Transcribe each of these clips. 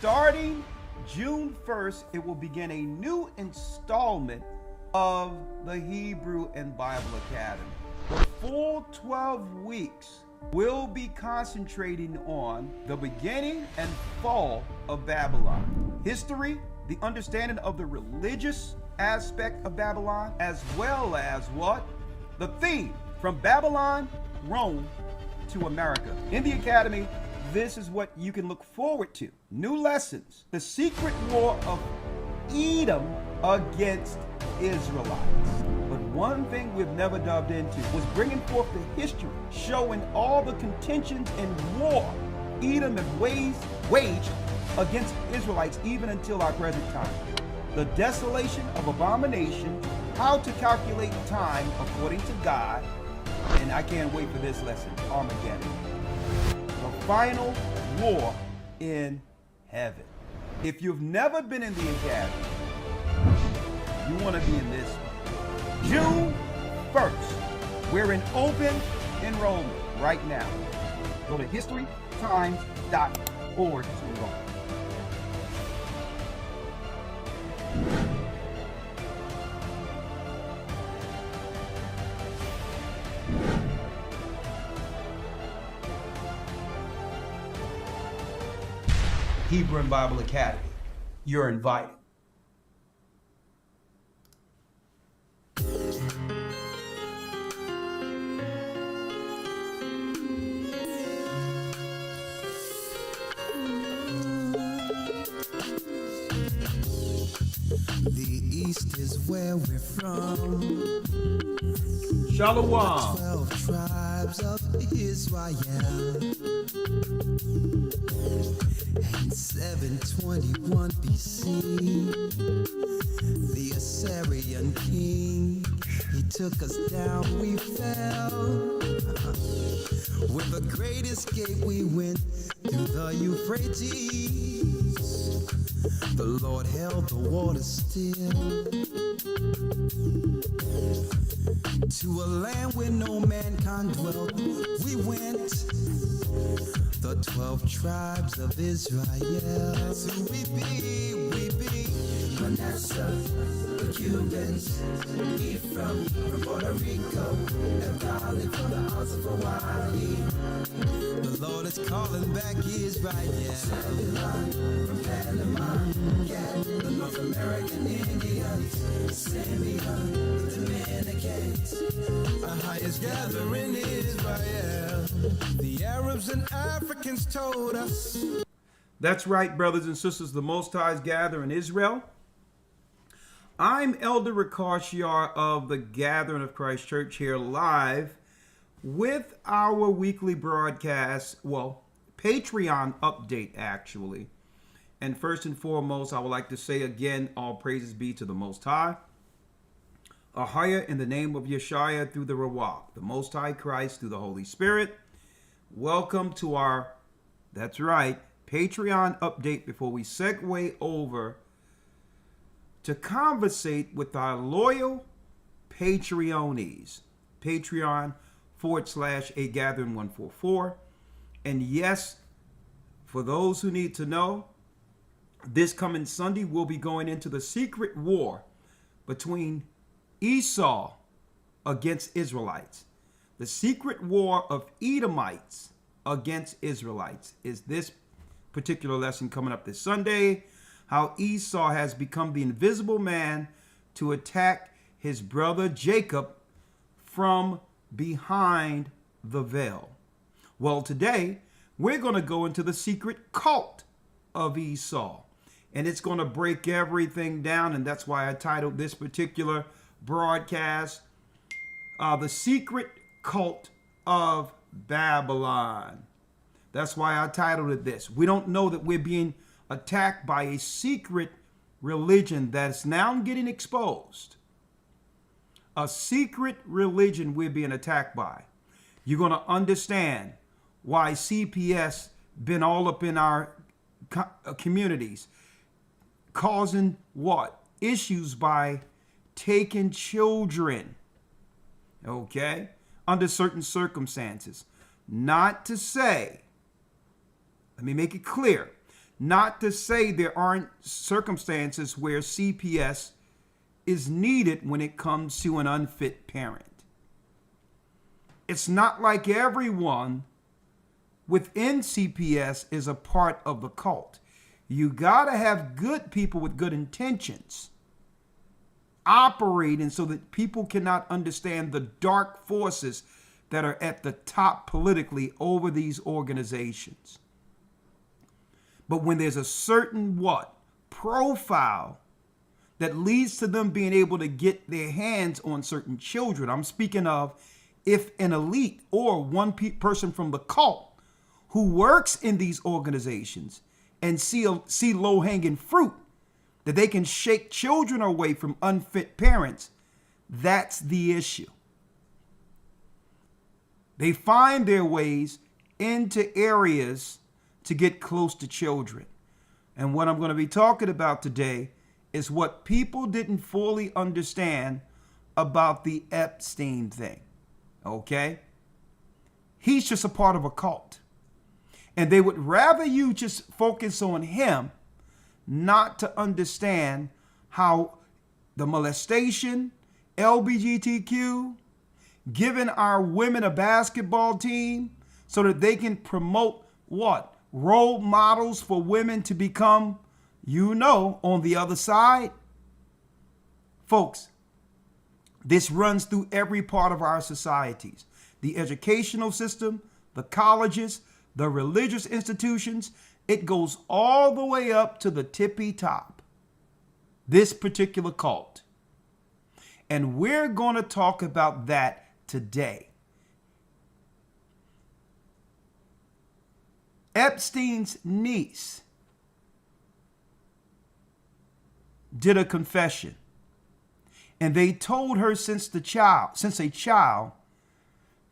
Starting June 1st, it will begin a new installment of the Hebrew and Bible Academy. The full 12 weeks will be concentrating on the beginning and fall of Babylon, history, the understanding of the religious aspect of Babylon, as well as what? The theme from Babylon, Rome to America. In the Academy, this is what you can look forward to. New lessons, the secret war of Edom against Israelites. But one thing we've never delved into was bringing forth the history, showing all the contentions and war Edom has waged against Israelites even until our present time. The desolation of abomination, how to calculate time according to God, and I can't wait for this lesson, Armageddon. The final war in heaven. If you've never been in the Academy, you want to be in this one. June 1st, we're in open enrollment right now. Go to historytimes.org to enroll. Hebrew and Bible Academy. You're invited. The East is where we're from. Shalom. 12 tribes of Israel. And 721 BC, the Assyrian king, he took us down, we fell. With a great escape, we went through the Euphrates. The Lord held the water still. To a land where no mankind dwelt, we went. The 12 tribes of Israel. That's who we be. Manasseh, the Cubans, Ephraim from Puerto Rico, and Valley from the Isles of Hawaii. The Lord is calling back Israel. Babylon from Panama, Gad, the North American Indians, Simeon, the Dominicans, our highest gathering Israel. The Arabs and Africans told us. That's right, brothers and sisters, the Most High's gather in Israel. I'm Elder Ricard of the Gathering of Christ Church here live with our weekly broadcast, Patreon update actually. And first and foremost, I would like to say again, all praises be to the Most High. Ahaya in the name of Yeshua through the Rawak, the Most High Christ through the Holy Spirit. Welcome to our, that's right, Patreon update before we segue over to conversate with our loyal Patreonies. Patreon.com/agathering144. And yes, for those who need to know, this coming Sunday we'll be going into the secret war between Esau against Israelites. The secret war of Edomites against Israelites is this particular lesson coming up this Sunday. How Esau has become the invisible man to attack his brother Jacob from behind the veil. Well, today we're going to go into the secret cult of Esau. And it's going to break everything down. And that's why I titled this particular broadcast, The Secret Cult of Babylon. That's why I titled it this. We don't know that we're being attacked by a secret religion that's now getting exposed. A secret religion we're being attacked by. You're going to understand why CPS been all up in our communities, causing what? Issues by taking children, okay, under certain circumstances. Not to say, let me make it clear, Not to say there aren't circumstances where CPS is needed when it comes to an unfit parent. It's not like everyone within CPS is a part of the cult. You got to have good people with good intentions operating so that people cannot understand the dark forces that are at the top politically over these organizations. But when there's a certain profile that leads to them being able to get their hands on certain children, I'm speaking of if an elite or one person from the cult who works in these organizations and see low-hanging fruit, that they can shake children away from unfit parents, that's the issue. They find their ways into areas to get close to children. And what I'm going to be talking about today is what people didn't fully understand about the Epstein thing. Okay? He's just a part of a cult. And they would rather you just focus on him, not to understand how the molestation, LGBTQ, giving our women a basketball team so that they can promote role models for women to become, on the other side. Folks, this runs through every part of our societies. The educational system, the colleges, the religious institutions, it goes all the way up to the tippy top. This particular cult. And we're going to talk about that today. Epstein's niece did a confession, and they told her since a child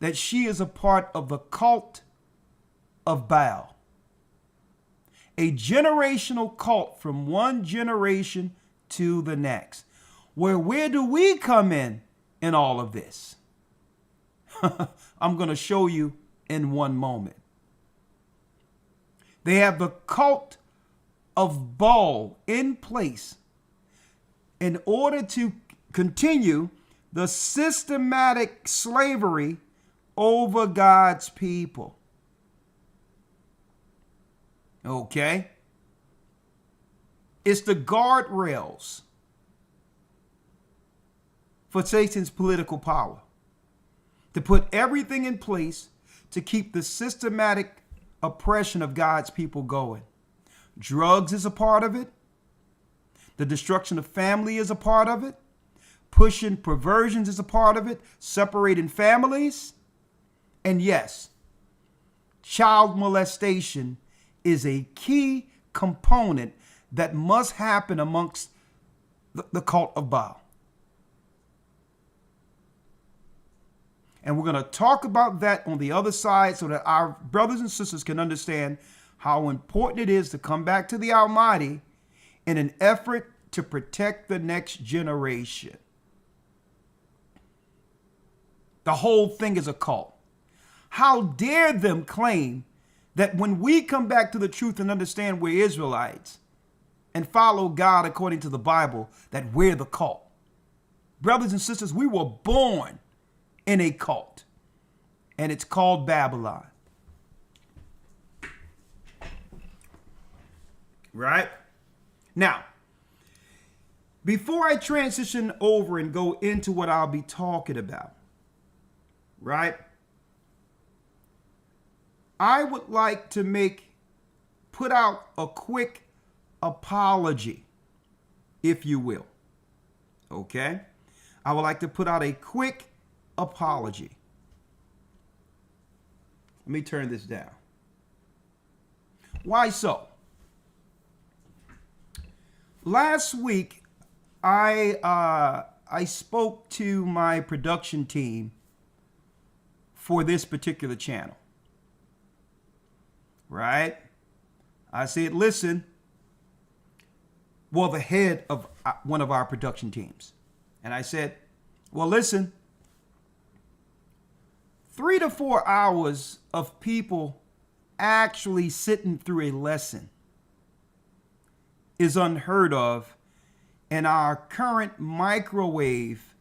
that she is a part of the cult of Baal, a generational cult from one generation to the next. Where do we come in all of this? I'm going to show you in one moment. They have the cult of Baal in place in order to continue the systematic slavery over God's people. Okay? It's the guardrails for Satan's political power. To put everything in place to keep the systematic oppression of God's people going. Drugs is a part of it. The destruction of family is a part of it. Pushing perversions is a part of it. Separating families. And yes, child molestation is a key component that must happen amongst the cult of Baal. And we're going to talk about that on the other side so that our brothers and sisters can understand how important it is to come back to the Almighty in an effort to protect the next generation. The whole thing is a cult. How dare them claim that when we come back to the truth and understand we're Israelites and follow God according to the Bible, that we're the cult. Brothers and sisters, we were born in a cult, and it's called Babylon. Right? Now, before I transition over and go into what I'll be talking about, right, I would like to put out a quick apology, if you will. Okay? I would like to put out a quick apology. Let me turn this down. Why so? Last week, I spoke to my production team for this particular channel. Right? I said, listen, the head of one of our production teams. And I said, listen, 3 to 4 hours of people actually sitting through a lesson is unheard of in our current microwave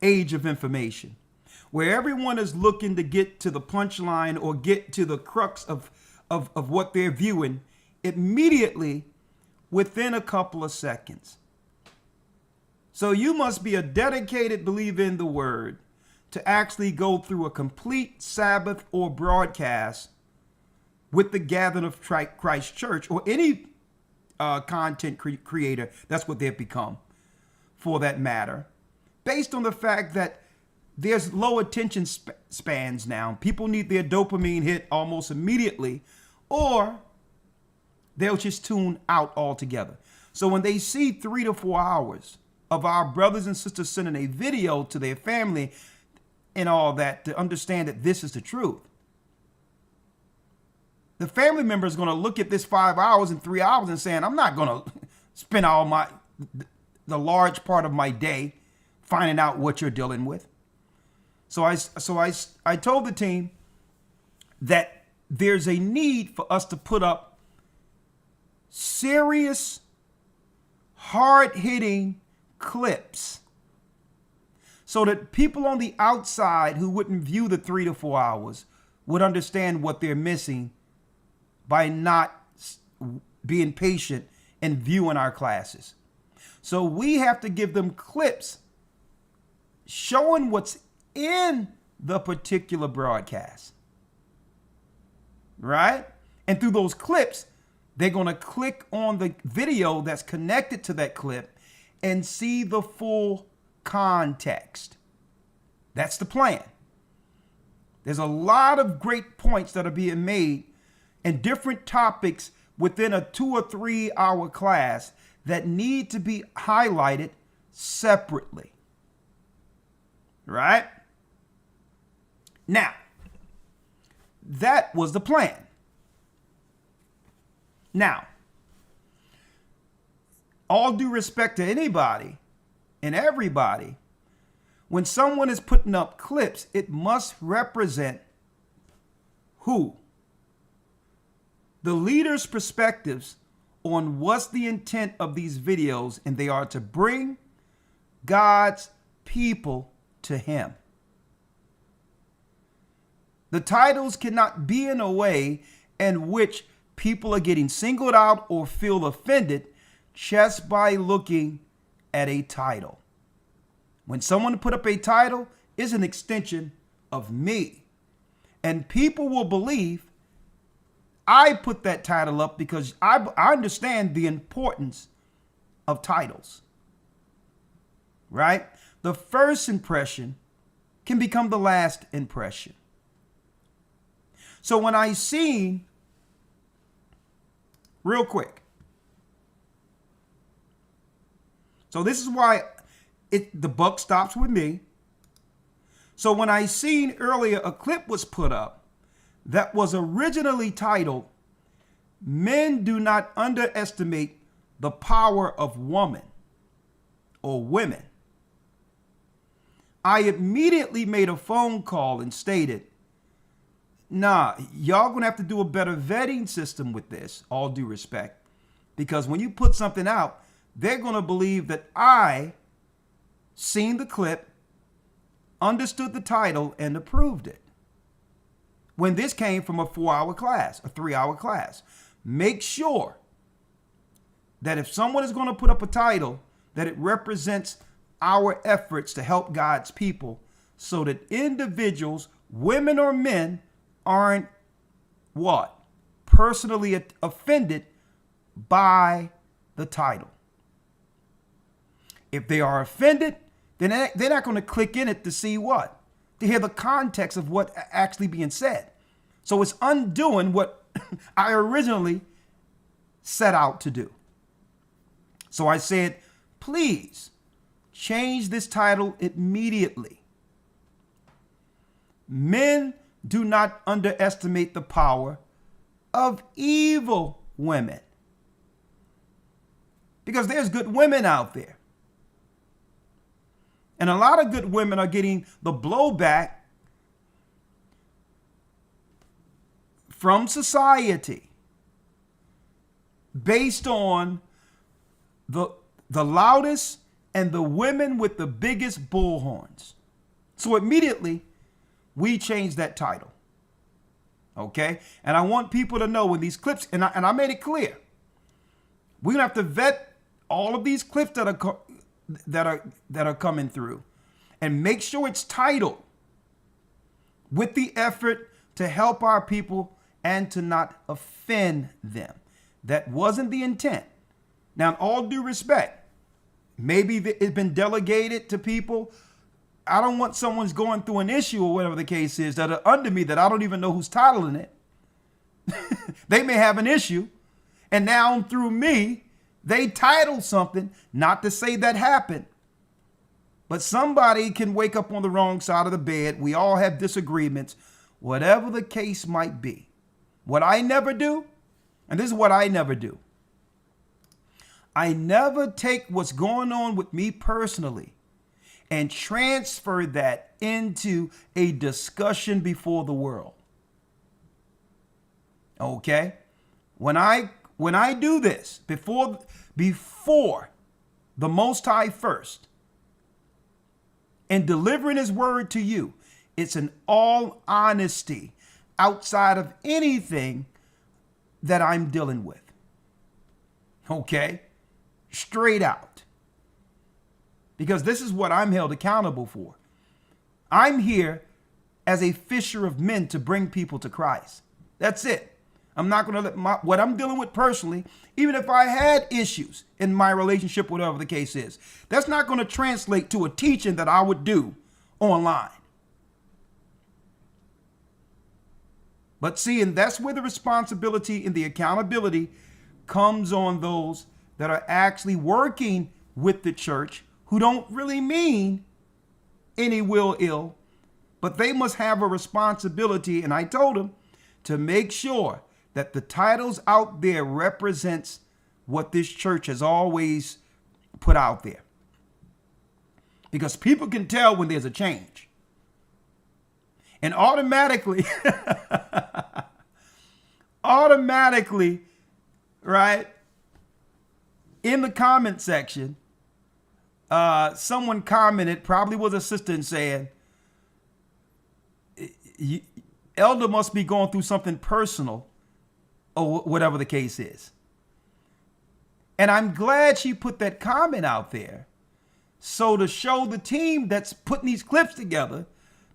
age of information, where everyone is looking to get to the punchline or get to the crux of what they're viewing immediately within a couple of seconds. So you must be a dedicated believer in the word to actually go through a complete Sabbath or broadcast with the gathering of Christ Church, or any content creator. That's what they've become, for that matter, based on the fact that there's low attention spans now. People need their dopamine hit almost immediately, or they'll just tune out altogether. So when they see 3 to 4 hours of our brothers and sisters sending a video to their family and all that, to understand that this is the truth, the family member is going to look at this 5 hours and 3 hours and saying, I'm not going to spend the large part of my day finding out what you're dealing with. So I told the team that there's a need for us to put up serious, hard-hitting clips so that people on the outside who wouldn't view the 3 to 4 hours would understand what they're missing by not being patient and viewing our classes. So we have to give them clips showing what's in the particular broadcast, right? And through those clips, they're going to click on the video that's connected to that clip and see the full context. That's the plan. There's a lot of great points that are being made and different topics within a 2 or 3 hour class that need to be highlighted separately. Right? Now, that was the plan. Now, all due respect to anybody and everybody, when someone is putting up clips, it must represent who? The leaders' perspectives on what's the intent of these videos, and they are to bring God's people to him. The titles cannot be in a way in which people are getting singled out or feel offended just by looking at a title. When someone put up a title, it's an extension of me. And people will believe I put that title up because I understand the importance of titles, right? The first impression can become the last impression. So when I seen, real quick, so this is why the buck stops with me. So when I seen earlier a clip was put up that was originally titled, "Men Do Not Underestimate the Power of Woman or Women," I immediately made a phone call and stated, nah, y'all gonna have to do a better vetting system with this, all due respect. Because when you put something out, they're gonna believe that I seen the clip, understood the title, and approved it. When this came from a 4-hour class, a 3-hour class. Make sure that if someone is going to put up a title, that it represents our efforts to help God's people, so that individuals, women or men, aren't what? Personally offended by the title. If they are offended, then they're not going to click in it to see what? To hear the context of what actually being said. So it's undoing what I originally set out to do. So I said, please change this title immediately. Men do not underestimate the power of evil women. Because there's good women out there. And a lot of good women are getting the blowback from society based on the loudest and the women with the biggest bullhorns. So immediately we changed that title. Okay? And I want people to know when these clips, and I made it clear, we're gonna have to vet all of these clips that are coming through and make sure it's titled with the effort to help our people and to not offend them. That wasn't the intent. Now, in all due respect, maybe it's been delegated to people. I don't want someone's going through an issue or whatever the case is that are under me that I don't even know who's titling it. They may have an issue, and now through me, they title something, not to say that happened. But somebody can wake up on the wrong side of the bed. We all have disagreements, whatever the case might be. What I never do, and this is what I never do, I never take what's going on with me personally and transfer that into a discussion before the world. Okay? When I do this, before the Most High first, and delivering his word to you, it's in all honesty, outside of anything that I'm dealing with. Okay? Straight out. Because this is what I'm held accountable for. I'm here as a fisher of men to bring people to Christ. That's it. I'm not going to let what I'm dealing with personally, even if I had issues in my relationship, whatever the case is, that's not going to translate to a teaching that I would do online. But see, and that's where the responsibility and the accountability comes on those that are actually working with the church, who don't really mean any will ill, but they must have a responsibility, and I told them, to make sure that the titles out there represents what this church has always put out there. Because people can tell when there's a change. And automatically, right, in the comment section, someone commented, probably was a sister, and saying, Elder must be going through something personal, or whatever the case is. And I'm glad she put that comment out there, so to show the team that's putting these clips together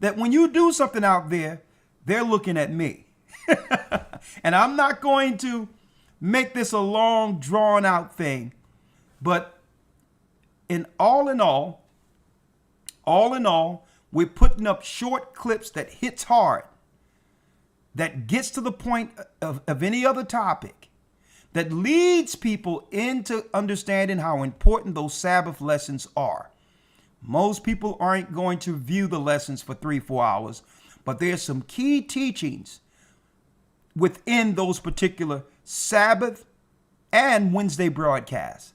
that when you do something out there, they're looking at me. And I'm not going to make this a long, drawn out thing, but all in all, we're putting up short clips that hits hard, that gets to the point of any other topic, that leads people into understanding how important those Sabbath lessons are. Most people aren't going to view the lessons for 3-4 hours, but there's some key teachings within those particular Sabbath and Wednesday broadcasts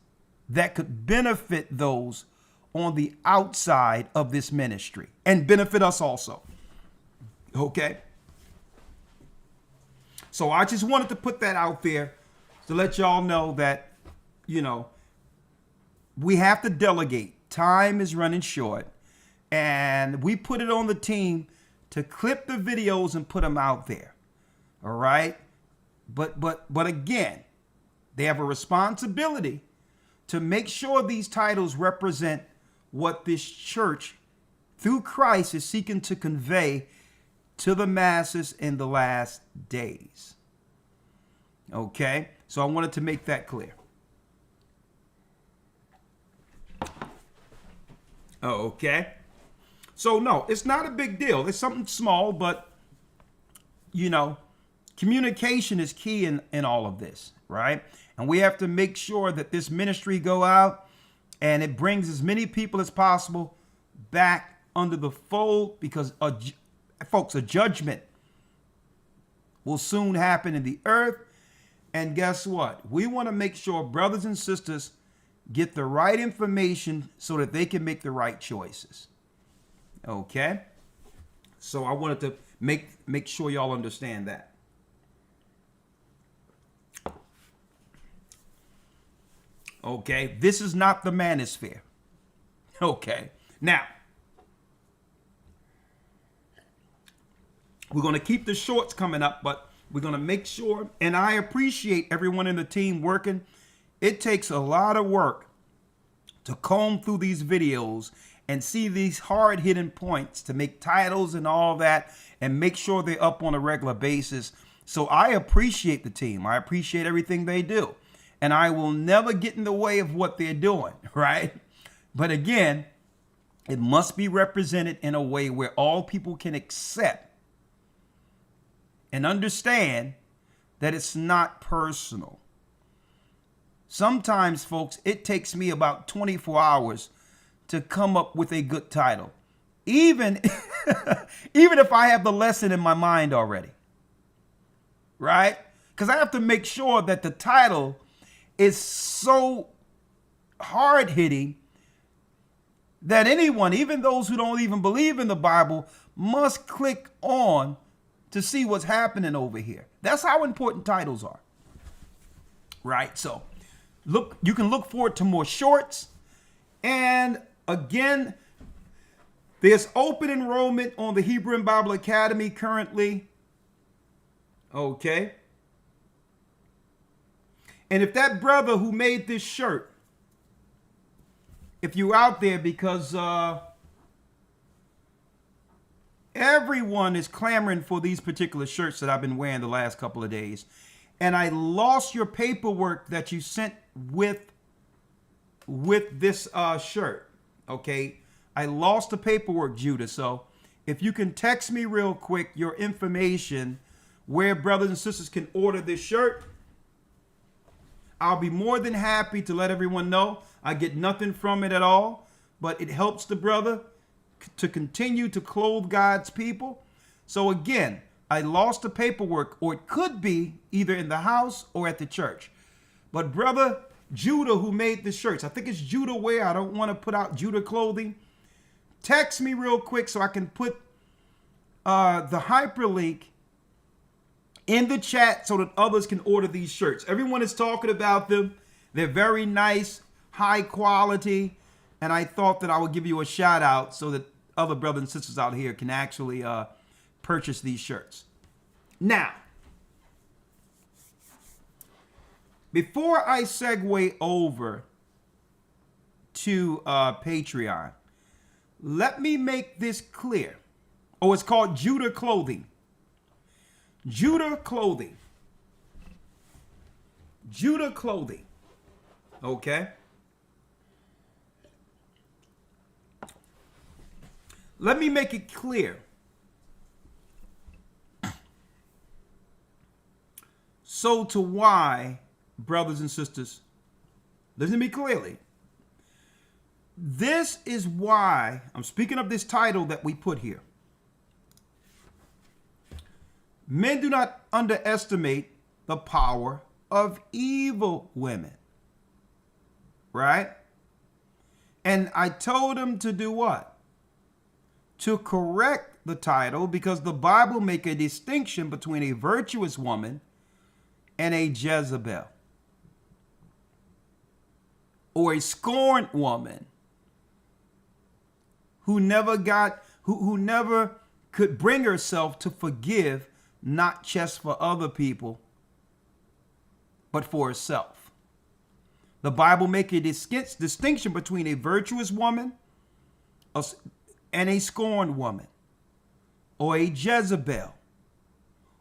that could benefit those on the outside of this ministry and benefit us also. Okay? So I just wanted to put that out there to let y'all know that, we have to delegate. Time is running short, and we put it on the team to clip the videos and put them out there. All right? But again, they have a responsibility to make sure these titles represent what this church, through Christ, is seeking to convey to the masses in the last days. Okay? So I wanted to make that clear. Okay? So no, it's not a big deal. It's something small, but, communication is key in all of this, right? And we have to make sure that this ministry go out and it brings as many people as possible back under the fold, because, folks, a judgment will soon happen in the earth. And guess what? We want to make sure brothers and sisters get the right information so that they can make the right choices. Okay? So I wanted to make sure y'all understand that. Okay, this is not the manosphere. Okay, now we're going to keep the shorts coming up, but we're going to make sure, and I appreciate everyone in the team working. It takes a lot of work to comb through these videos and see these hard hitting points to make titles and all that and make sure they're up on a regular basis. So I appreciate the team. I appreciate everything they do. And I will never get in the way of what they're doing, right? But again, it must be represented in a way where all people can accept and understand that it's not personal. Sometimes, folks, it takes me about 24 hours to come up with a good title, even if I have the lesson in my mind already, right? Because I have to make sure that the title is so hard-hitting that anyone, even those who don't even believe in the Bible, must click on to see what's happening over here. That's how important titles are, right? So look, you can look forward to more shorts. And again, there's open enrollment on the Hebrew and Bible Academy currently. Okay. And if that brother who made this shirt, if you're out there, because everyone is clamoring for these particular shirts that I've been wearing the last couple of days, and I lost your paperwork that you sent with this shirt. Okay, I lost the paperwork, Judah. So if you can text me real quick your information where brothers and sisters can order this shirt, I'll be more than happy to let everyone know. I get nothing from it at all, but it helps the brother to continue to clothe God's people. So again, I lost the paperwork, or it could be either in the house or at the church. But brother Judah, who made the shirts, I think it's Judah Wear. I don't want to put out Judah Clothing. Text me real quick so I can put the hyperlink in the chat so that others can order these shirts. Everyone is talking about them. They're very nice, high quality, and I thought that I would give you a shout out so that other brothers and sisters out here can actually purchase these shirts. Now, before I segue over to Patreon, let me make this clear. Oh, it's called Judah Clothing. Judah Clothing. Judah Clothing. Okay. Let me make it clear. So to why, brothers and sisters, listen to me clearly. This is why I'm speaking of this title that we put here. Men do not underestimate the power of evil women. Right? And I told him to do what? To correct the title, because the Bible make a distinction between a virtuous woman and a Jezebel, or a scorned woman who never could bring herself to forgive, not just for other people, but for herself. The Bible makes a distinction between a virtuous woman and a scorned woman, or a Jezebel,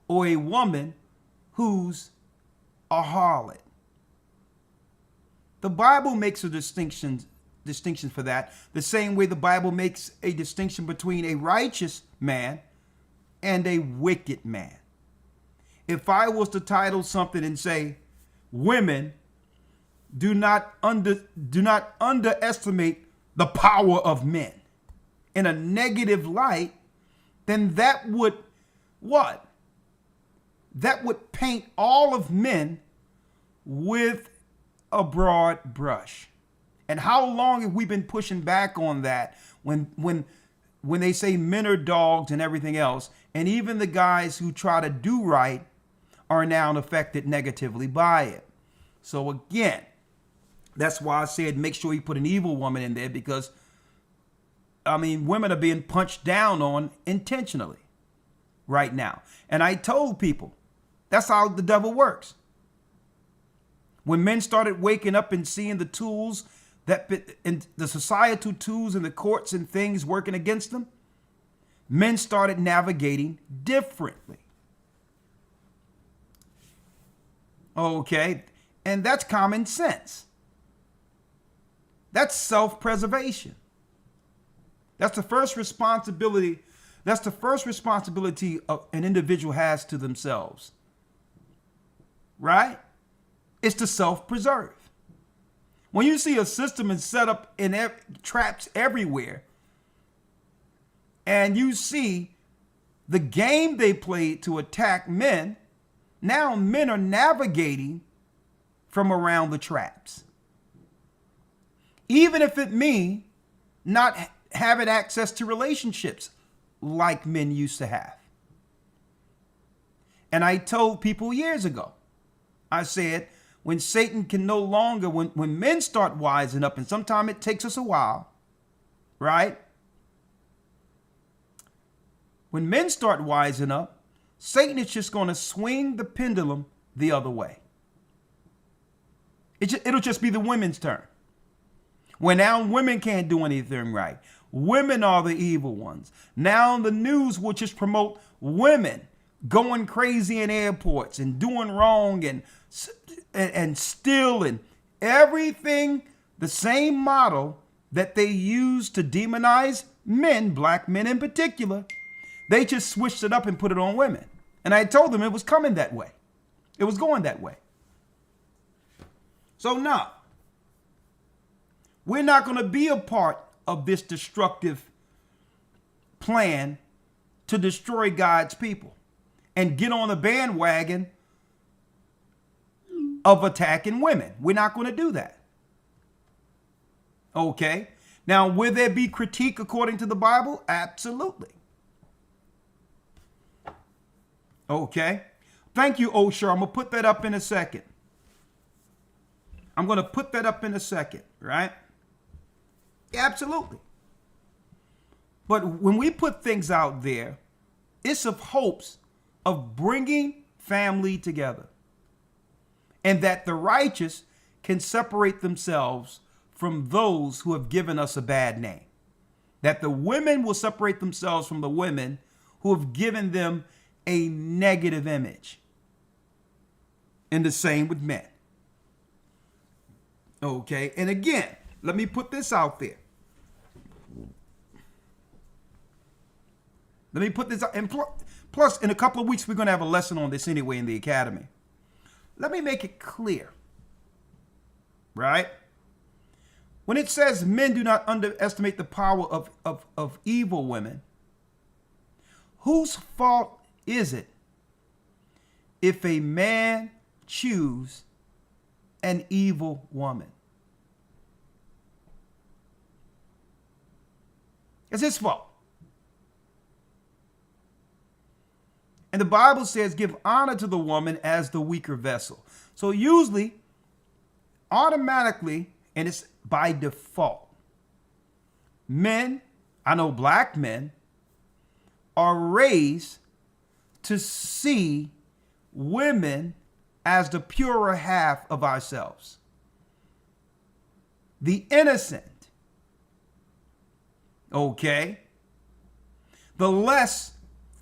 or a woman who's a harlot. The Bible makes a distinction for that, the same way the Bible makes a distinction between a righteous man and a wicked man. If I was to title something and say, women do not underestimate the power of men in a negative light, then that would what? That would paint all of men with a broad brush. And how long have we been pushing back on that when they say men are dogs and everything else, and even the guys who try to do right are now affected negatively by it. So again, That's why I said make sure you put an evil woman in there, because, I mean, women are being punched down on intentionally right now. And I told people that's how the devil works. When men started waking up and seeing the tools and the societal tools in the courts and things working against them, men started navigating differently. Okay, and that's common sense. That's self-preservation. That's the first responsibility. That's the first responsibility an individual has to themselves. Right? It's to self-preserve. When you see a system is set up in traps everywhere, and you see the game they played to attack men, now men are navigating from around the traps. Even if it means not having access to relationships like men used to have. And I told people years ago, I said, when Satan can no longer, when men start wising up, and sometimes it takes us a while, right? When men start wising up, Satan is just going to swing the pendulum the other way. It'll just be the women's turn. When now women can't do anything right. Women are the evil ones. Now the news will just promote women going crazy in airports and doing wrong and stealing everything, the same model that they use to demonize men, black men in particular. They just switched it up and put it on women. And I told them it was coming that way. It was going that way. So now, we're not going to be a part of this destructive plan to destroy God's people and get on the bandwagon of attacking women. We're not going to do that. Okay. Now, will there be critique according to the Bible? Absolutely. Okay. Thank you, Osher. I'm going to put that up in a second. Right? Absolutely. But when we put things out there, it's of hopes of bringing family together, and that the righteous can separate themselves from those who have given us a bad name. That the women will separate themselves from the women who have given them a negative image. And the same with men. Okay, and again, let me put this out there. And plus, in a couple of weeks, we're going to have a lesson on this anyway in the academy. Let me make it clear, right? When it says men do not underestimate the power of evil women, whose fault is it if a man choose an evil woman? It's his fault. And the Bible says, give honor to the woman as the weaker vessel. So usually, automatically, and it's by default, men, I know black men, are raised to see women as the purer half of ourselves. The innocent. Okay? The less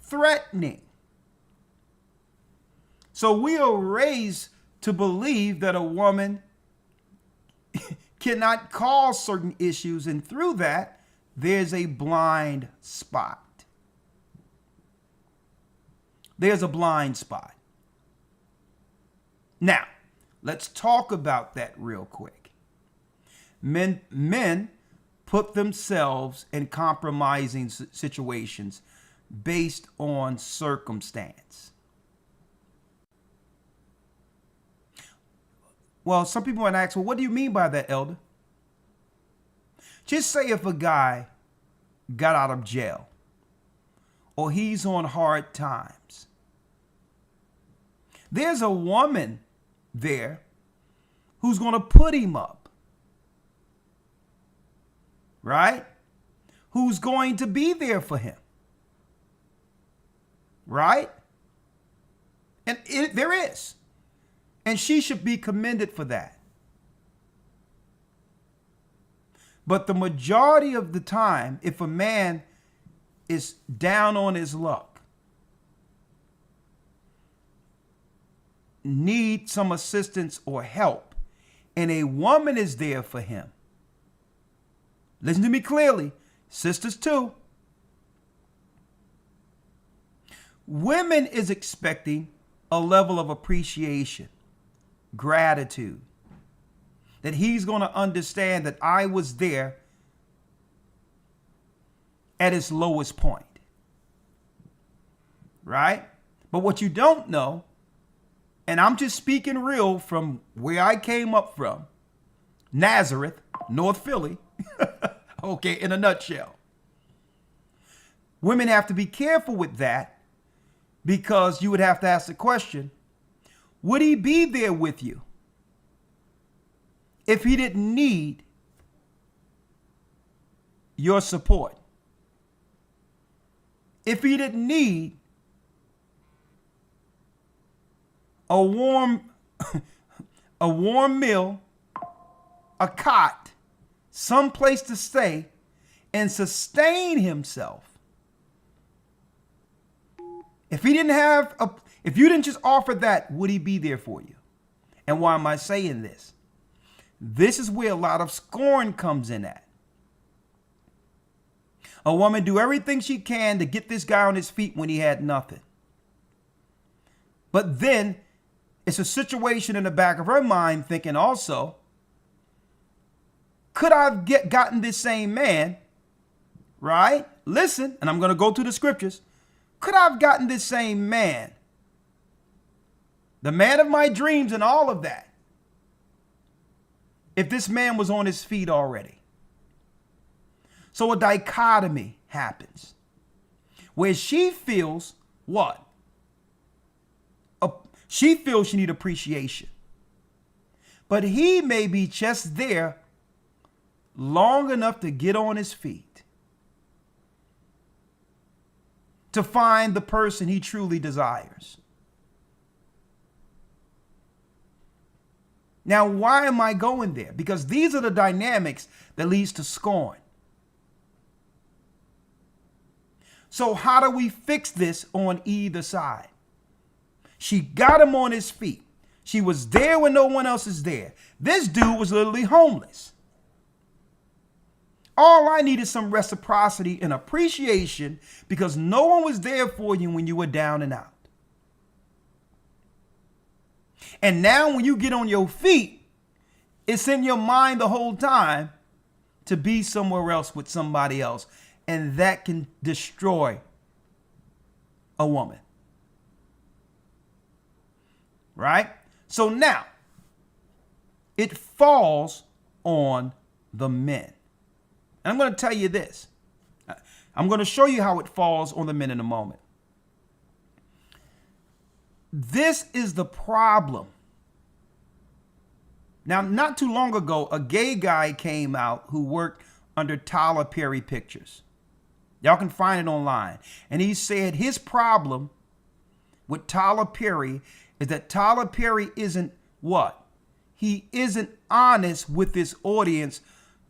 threatening. So we are raised to believe that a woman cannot cause certain issues, and through that, there's a blind spot. There's a blind spot. Now, let's talk about that real quick. Men put themselves in compromising situations based on circumstance. Well, some people might ask, well, what do you mean by that, Elder? Just say if a guy got out of jail or he's on hard times, there's a woman there who's going to put him up right? Who's going to be there for him, right? And there is. And she should be commended for that. But the majority of the time, if a man is down on his luck, need some assistance or help, and a woman is there for him, listen to me clearly, sisters too. Women is expecting a level of appreciation, gratitude, that he's going to understand that I was there at its lowest point, right? But what you don't know, and I'm just speaking real from where I came up from, Nazareth, North Philly, okay, in a nutshell. Women have to be careful with that, because you would have to ask the question, would he be there with you if he didn't need your support? If he didn't need a warm meal, a cot, some place to stay and sustain himself. If he didn't have if you didn't just offer that, would he be there for you? And why am I saying this? This is where a lot of scorn comes in at. A woman do everything she can to get this guy on his feet when he had nothing. But then it's a situation in the back of her mind thinking also, could I have gotten this same man, right? Listen, and I'm going to go to the scriptures. Could I have gotten this same man, the man of my dreams and all of that, if this man was on his feet already? So a dichotomy happens where she feels what? She feels she needs appreciation. But he may be just there long enough to get on his feet, to find the person he truly desires. Now, why am I going there? Because these are the dynamics that leads to scorn. So how do we fix this on either side? She got him on his feet. She was there when no one else is there. This dude was literally homeless. All I need is some reciprocity and appreciation, because no one was there for you when you were down and out. And now when you get on your feet, it's in your mind the whole time to be somewhere else with somebody else. And that can destroy a woman. Right? So now, it falls on the men. And I'm going to tell you this. I'm going to show you how it falls on the men in a moment. This is the problem. Now, not too long ago, a gay guy came out who worked under Tyler Perry Pictures. Y'all can find it online. And he said his problem with Tyler Perry is that Tyler Perry isn't what? He isn't honest with his audience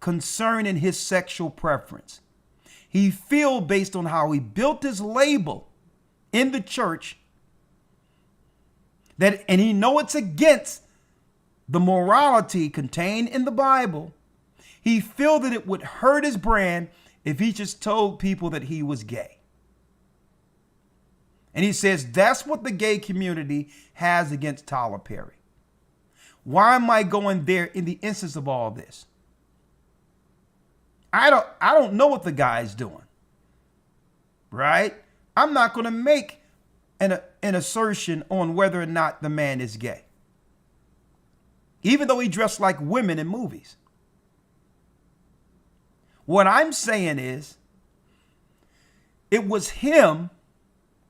concerning his sexual preference. He feels, based on how he built his label in the church, that, and he know it's against the morality contained in the Bible, he feel that it would hurt his brand if he just told people that he was gay. And he says that's what the gay community has against Tyler Perry. Why am I going there in the instance of all this? I don't know what the guy's doing. Right? I'm not going to make an assertion on whether or not the man is gay, even though he dressed like women in movies. What I'm saying is, it was him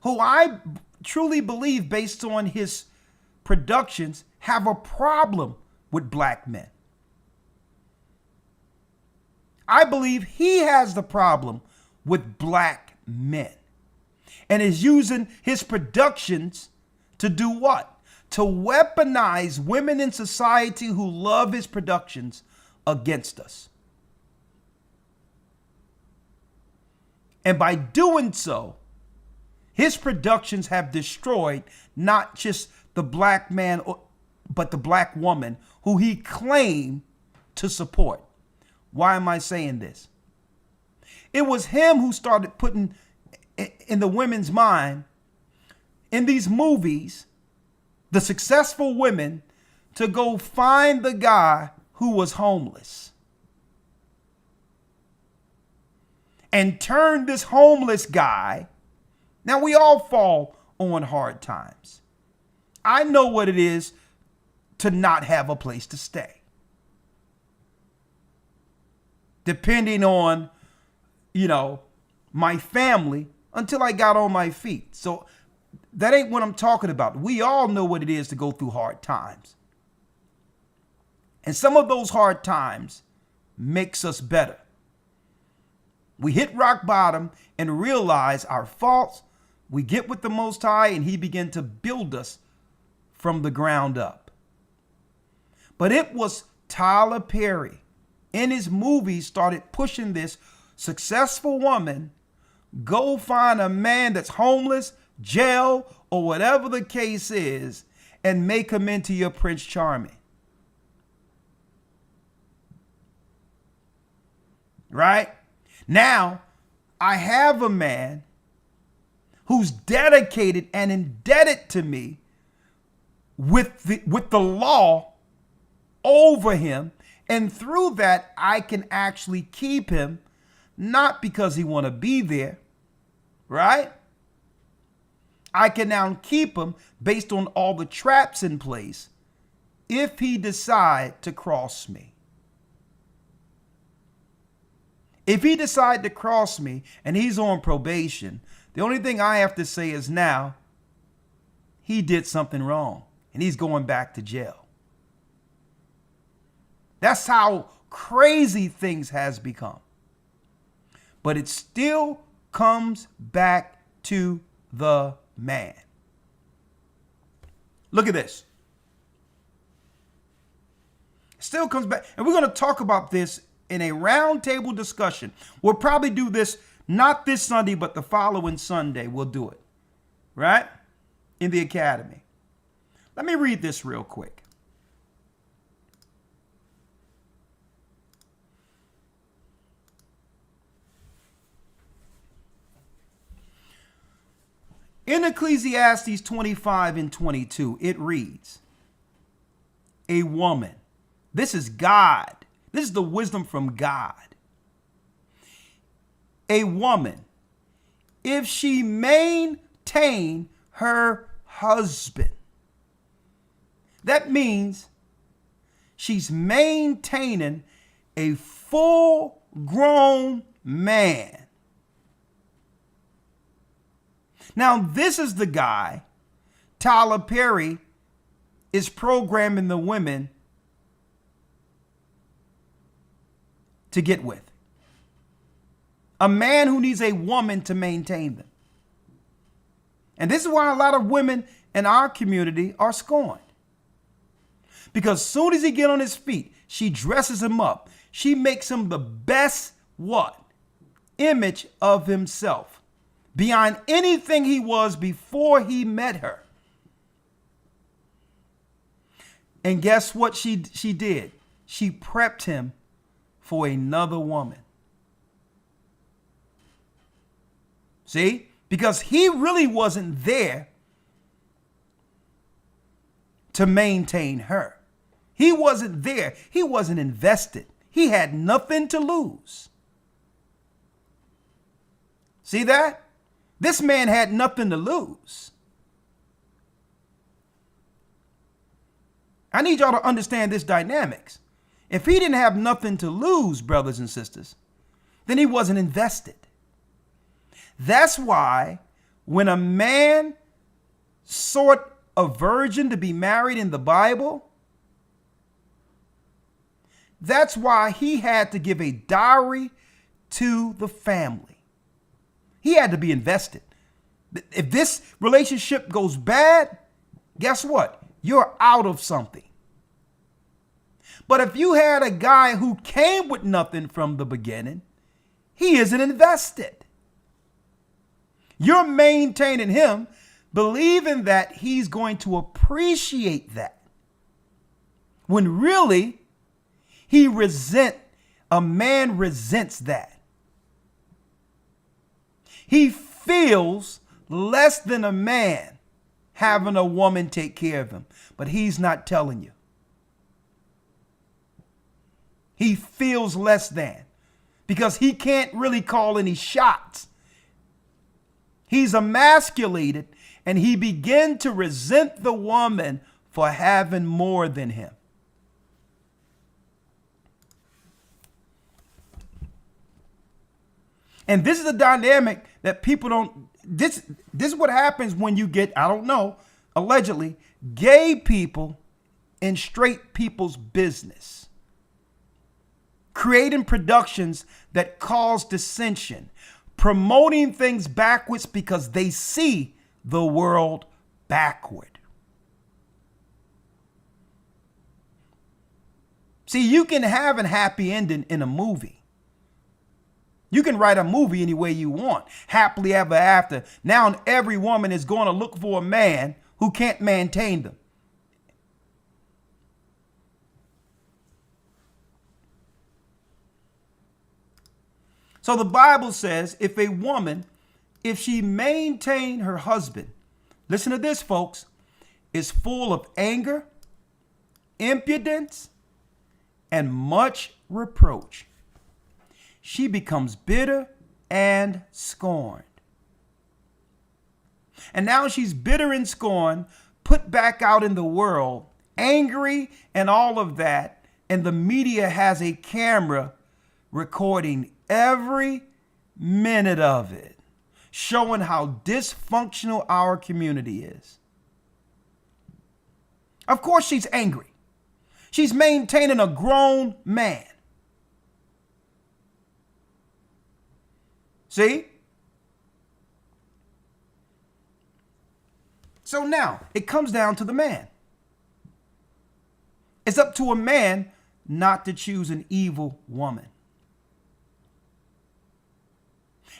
who I truly believe, based on his productions, have a problem with black men. I believe he has the problem with black men and is using his productions to do what? To weaponize women in society who love his productions against us. And by doing so, his productions have destroyed not just the black man, but the black woman who he claimed to support. Why am I saying this? It was him who started putting in the women's mind, in these movies, the successful women, to go find the guy who was homeless and turn this homeless guy. Now, we all fall on hard times. I know what it is to not have a place to stay. Depending on, my family, until I got on my feet. So that ain't what I'm talking about. We all know what it is to go through hard times. And some of those hard times makes us better. We hit rock bottom and realize our faults. We get with the Most High and he began to build us from the ground up. But it was Tyler Perry in his movies started pushing this successful woman, go find a man that's homeless, jail, or whatever the case is, and make him into your Prince Charming. Right? Now, I have a man who's dedicated and indebted to me with the law over him. And through that, I can actually keep him, not because he want to be there, right? I can now keep him based on all the traps in place if he decide to cross me. If he decide to cross me and he's on probation, the only thing I have to say is now he did something wrong and he's going back to jail. That's how crazy things has become. But it still comes back to the man. Look at this. It still comes back. And we're going to talk about this in a roundtable discussion. We'll probably do this not this Sunday, but the following Sunday. We'll do it. Right? In the academy. Let me read this real quick. In Ecclesiastes 25 and 22, it reads, a woman. This is God. This is the wisdom from God. A woman, if she maintain her husband, that means she's maintaining a full-grown man. Now, this is the guy Tyler Perry is programming the women to get with. A man who needs a woman to maintain them. And this is why a lot of women in our community are scorned. Because as soon as he get on his feet, she dresses him up. She makes him the best what? Image of himself. Beyond anything he was before he met her. And guess what she did? She prepped him for another woman. See? Because he really wasn't there to maintain her. He wasn't there. He wasn't invested. He had nothing to lose. See that? This man had nothing to lose. I need y'all to understand this dynamics. If he didn't have nothing to lose, brothers and sisters, then he wasn't invested. That's why when a man sought a virgin to be married in the Bible, That's why he had to give a dowry to the family. He had to be invested. If this relationship goes bad, guess what? You're out of something. But if you had a guy who came with nothing from the beginning, he isn't invested. You're maintaining him, believing that he's going to appreciate that. When really, a man resents that. He feels less than a man having a woman take care of him, but he's not telling you. He feels less than because he can't really call any shots. He's emasculated and he began to resent the woman for having more than him. And this is a dynamic that people don't, this is what happens when you get, I don't know, allegedly, gay people in straight people's business. Creating productions that cause dissension, promoting things backwards because they see the world backward. See, you can have a happy ending in a movie. You can write a movie any way you want. Happily ever after. Now every woman is going to look for a man who can't maintain them. So the Bible says if she maintain her husband, listen to this, folks, is full of anger, impudence, and much reproach, she becomes bitter and scorned. And now she's bitter and scorned, put back out in the world, angry and all of that. And the media has a camera recording every minute of it, showing how dysfunctional our community is. Of course, she's angry. She's maintaining a grown man. See? So now it comes down to the man. It's up to a man not to choose an evil woman.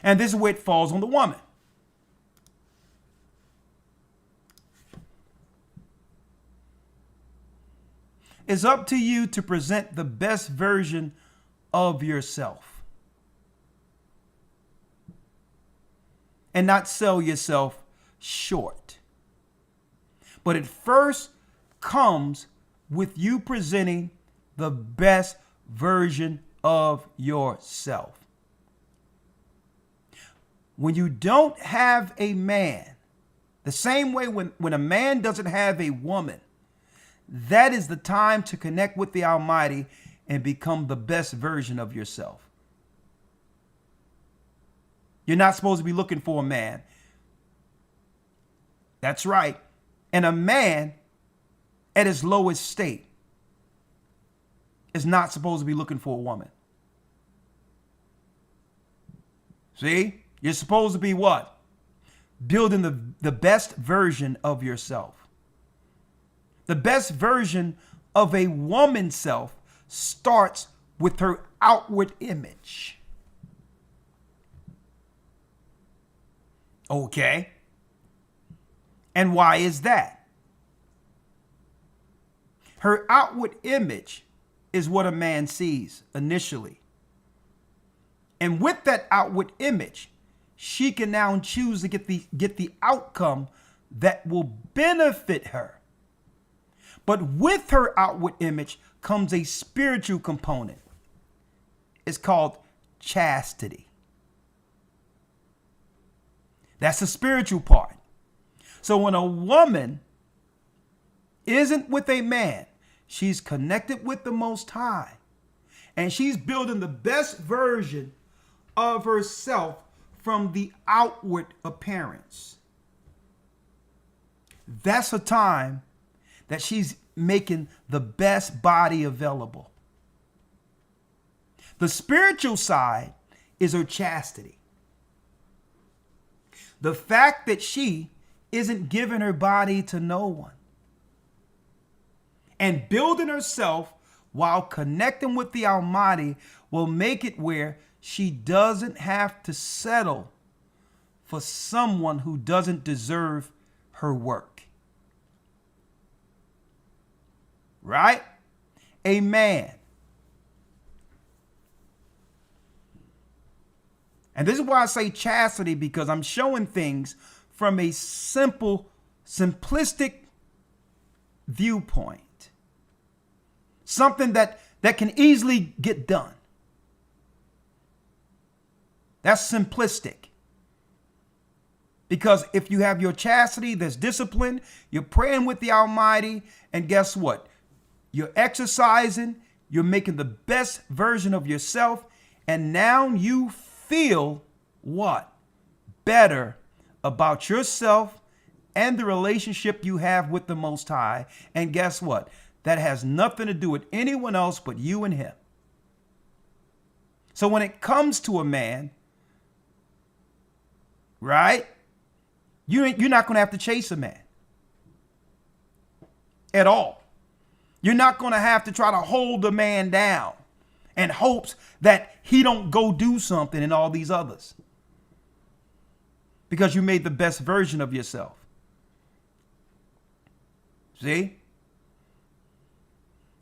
And this is where it falls on the woman. It's up to you to present the best version of yourself. And not sell yourself short. But it first comes with you presenting the best version of yourself. When you don't have a man, the same way when a man doesn't have a woman, that is the time to connect with the Almighty and become the best version of yourself. You're not supposed to be looking for a man. That's right. And a man at his lowest state is not supposed to be looking for a woman. See? You're supposed to be what? Building the best version of yourself. The best version of a woman's self starts with her outward image. Okay. And why is that? Her outward image is what a man sees initially. And with that outward image, she can now choose to get the outcome that will benefit her. But with her outward image comes a spiritual component. It's called chastity. That's the spiritual part. So when a woman isn't with a man, she's connected with the Most High. And she's building the best version of herself from the outward appearance. That's a time that she's making the best body available. The spiritual side is her chastity. The fact that she isn't giving her body to no one and building herself while connecting with the Almighty will make it where she doesn't have to settle for someone who doesn't deserve her work. Right? A man. And this is why I say chastity, because I'm showing things from a simplistic viewpoint. Something that can easily get done. That's simplistic. Because if you have your chastity, there's discipline, you're praying with the Almighty, and guess what? You're exercising, you're making the best version of yourself, and now you feel what? Better about yourself and the relationship you have with the Most High. And guess what? That has nothing to do with anyone else but you and him. So when it comes to a man, right? You're not going to have to chase a man at all. You're not going to have to try to hold a man down in hopes that he don't go do something and all these others. Because you made the best version of yourself. See?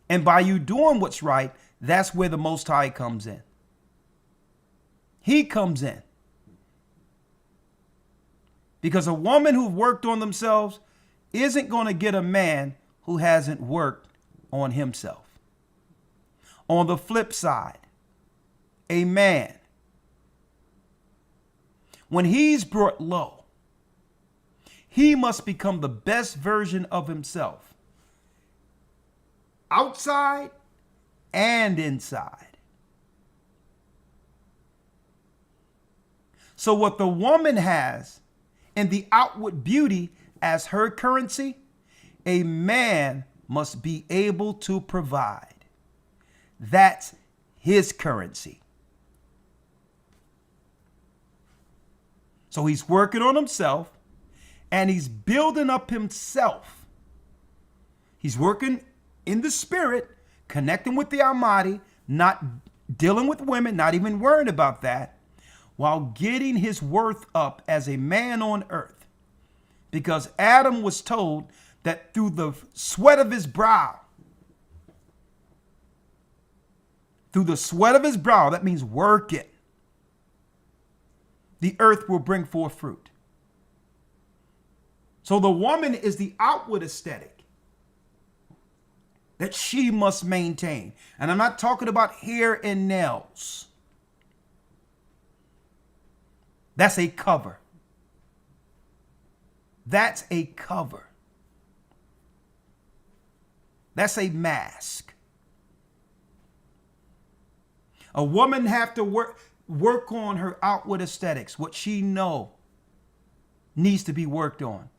And by you doing what's right, that's where the Most High comes in. He comes in. Because a woman who worked on themselves isn't going to get a man who hasn't worked on himself. On the flip side, a man, when he's brought low, he must become the best version of himself, outside and inside. So what the woman has in the outward beauty as her currency, a man must be able to provide. That's his currency. So he's working on himself and he's building up himself. He's working in the spirit, connecting with the Almighty, not dealing with women, not even worrying about that, while getting his worth up as a man on earth. Because Adam was told that through the sweat of his brow, that means working, the earth will bring forth fruit. So the woman is the outward aesthetic that she must maintain. And I'm not talking about hair and nails. That's a cover. That's a cover. That's a mask. A woman have to work on her outward aesthetics, what she know needs to be worked on.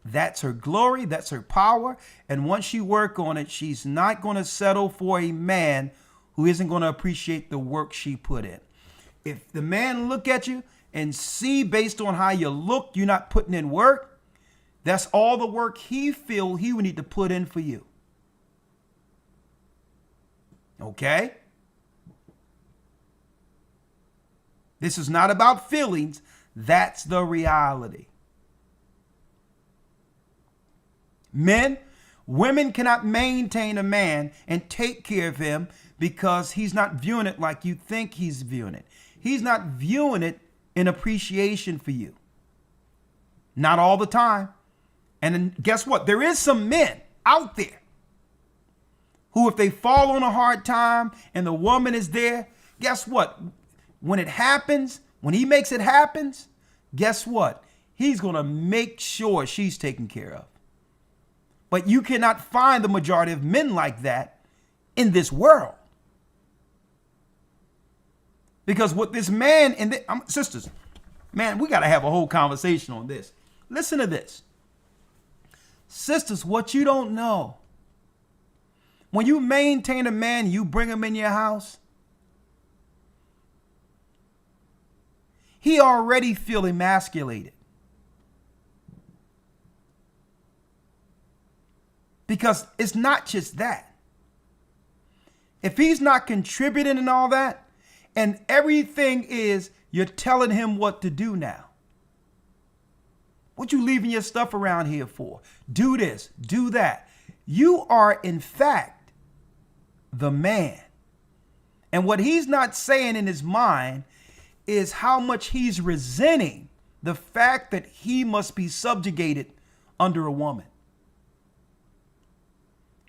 That's her glory, that's her power, and once she work on it, she's not going to settle for a man who isn't going to appreciate the work she put in. If the man look at you and see based on how you look, you're not putting in work, that's all the work he feel he would need to put in for you. Okay? This is not about feelings. That's the reality. Men, women cannot maintain a man and take care of him because he's not viewing it like you think he's viewing it. He's not viewing it in appreciation for you. Not all the time. And then guess what? There is some men out there who, if they fall on a hard time and the woman is there, guess what? When it happens, when he makes it happen, guess what? He's going to make sure she's taken care of. But you cannot find the majority of men like that in this world. Because what this man and sisters, man, we got to have a whole conversation on this. Listen to this. Sisters, what you don't know, When you maintain a man, you bring him in your house, he already feel emasculated. Because it's not just that. If he's not contributing and all that, and everything is you're telling him what to do now. What you leaving your stuff around here for? Do this, do that. You are, in fact, the man. And what he's not saying in his mind is how much he's resenting the fact that he must be subjugated under a woman.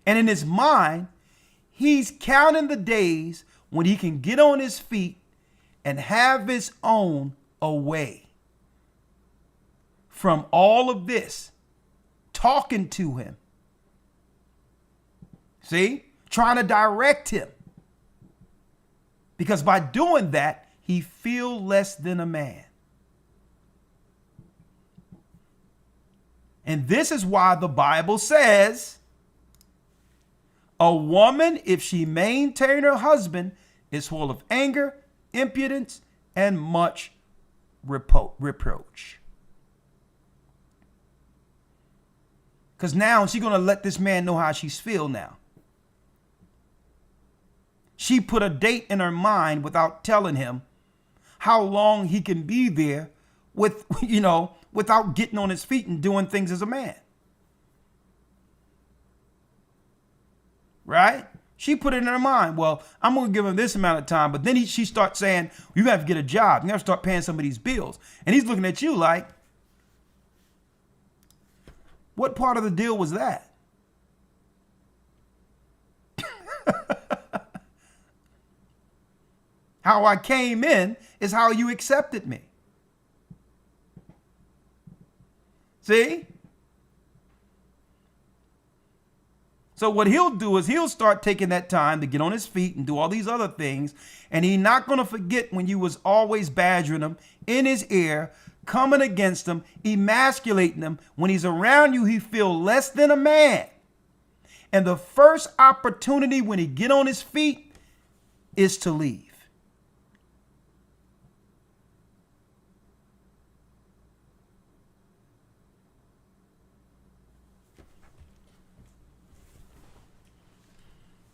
And in his mind, he's counting the days when he can get on his feet and have his own away from all of this talking to him. See? Trying to direct him. Because by doing that, he feels less than a man. And this is why the Bible says a woman, if she maintain her husband, is full of anger, impudence, and much reproach. Because now she's going to let this man know how she's feel now. She put a date in her mind without telling him how long he can be there with, without getting on his feet and doing things as a man. Right? She put it in her mind. Well, I'm going to give him this amount of time. But then she starts saying, you have to get a job. You have to start paying some of these bills. And he's looking at you like, what part of the deal was that? How I came in is how you accepted me. See? So what he'll do is he'll start taking that time to get on his feet and do all these other things. And he's not going to forget when you was always badgering him in his ear, coming against him, emasculating him. When he's around you, he feel less than a man. And the first opportunity when he get on his feet is to leave.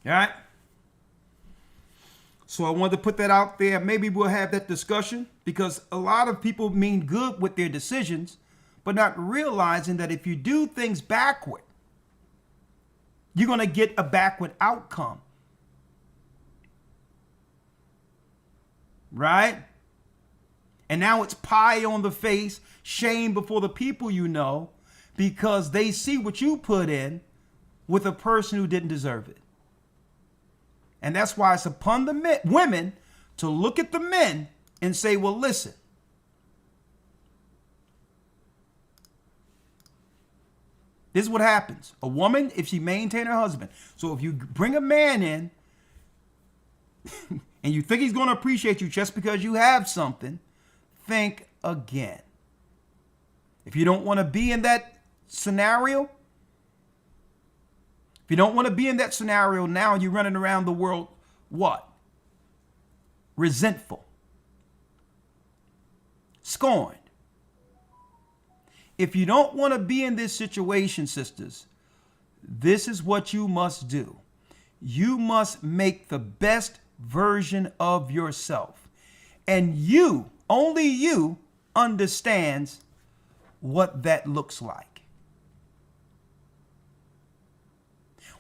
All right. So I wanted to put that out there. Maybe we'll have that discussion because a lot of people mean good with their decisions, but not realizing that if you do things backward, you're going to get a backward outcome. Right? And now it's pie on the face, shame before the people you know, because they see what you put in with a person who didn't deserve it. And that's why it's upon the women to look at the men and say, well, listen, this is what happens. A woman, if she maintain her husband. So if you bring a man in and you think he's going to appreciate you just because you have something, think again. If you don't want to be in that scenario, if you don't want to be in that scenario now, you're running around the world, what? Resentful. Scorned. If you don't want to be in this situation, sisters, this is what you must do. You must make the best version of yourself. And you, only you, understands what that looks like.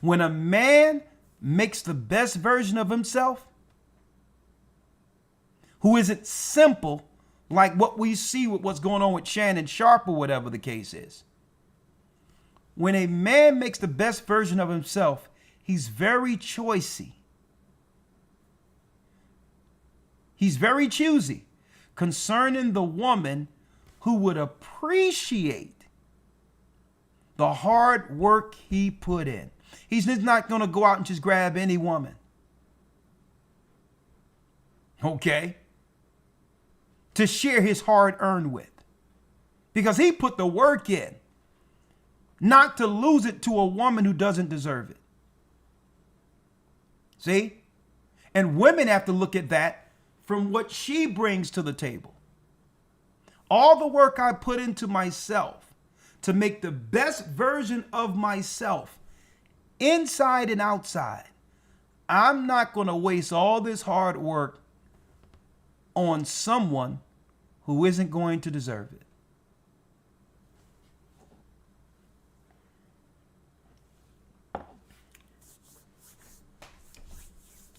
When a man makes the best version of himself, who isn't simple like what we see with what's going on with Shannon Sharp or whatever the case is. When a man makes the best version of himself, he's very choosy. He's very choosy concerning the woman who would appreciate the hard work he put in. He's not going to go out and just grab any woman. Okay? To share his hard-earned with. Because he put the work in. Not to lose it to a woman who doesn't deserve it. See? And women have to look at that from what she brings to the table. All the work I put into myself to make the best version of myself, inside and outside, I'm not going to waste all this hard work on someone who isn't going to deserve it.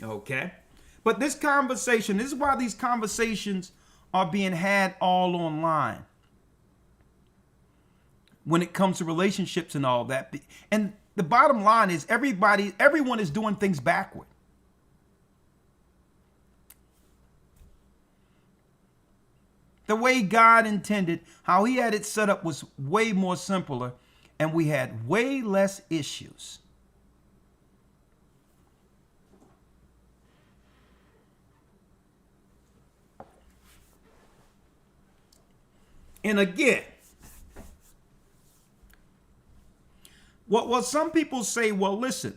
Okay. But this conversation, this is why these conversations are being had all online when it comes to relationships and all that. And the bottom line is everyone is doing things backward. The way God intended, how he had it set up was way more simpler, and we had way less issues. And again, well, some people say, well, listen,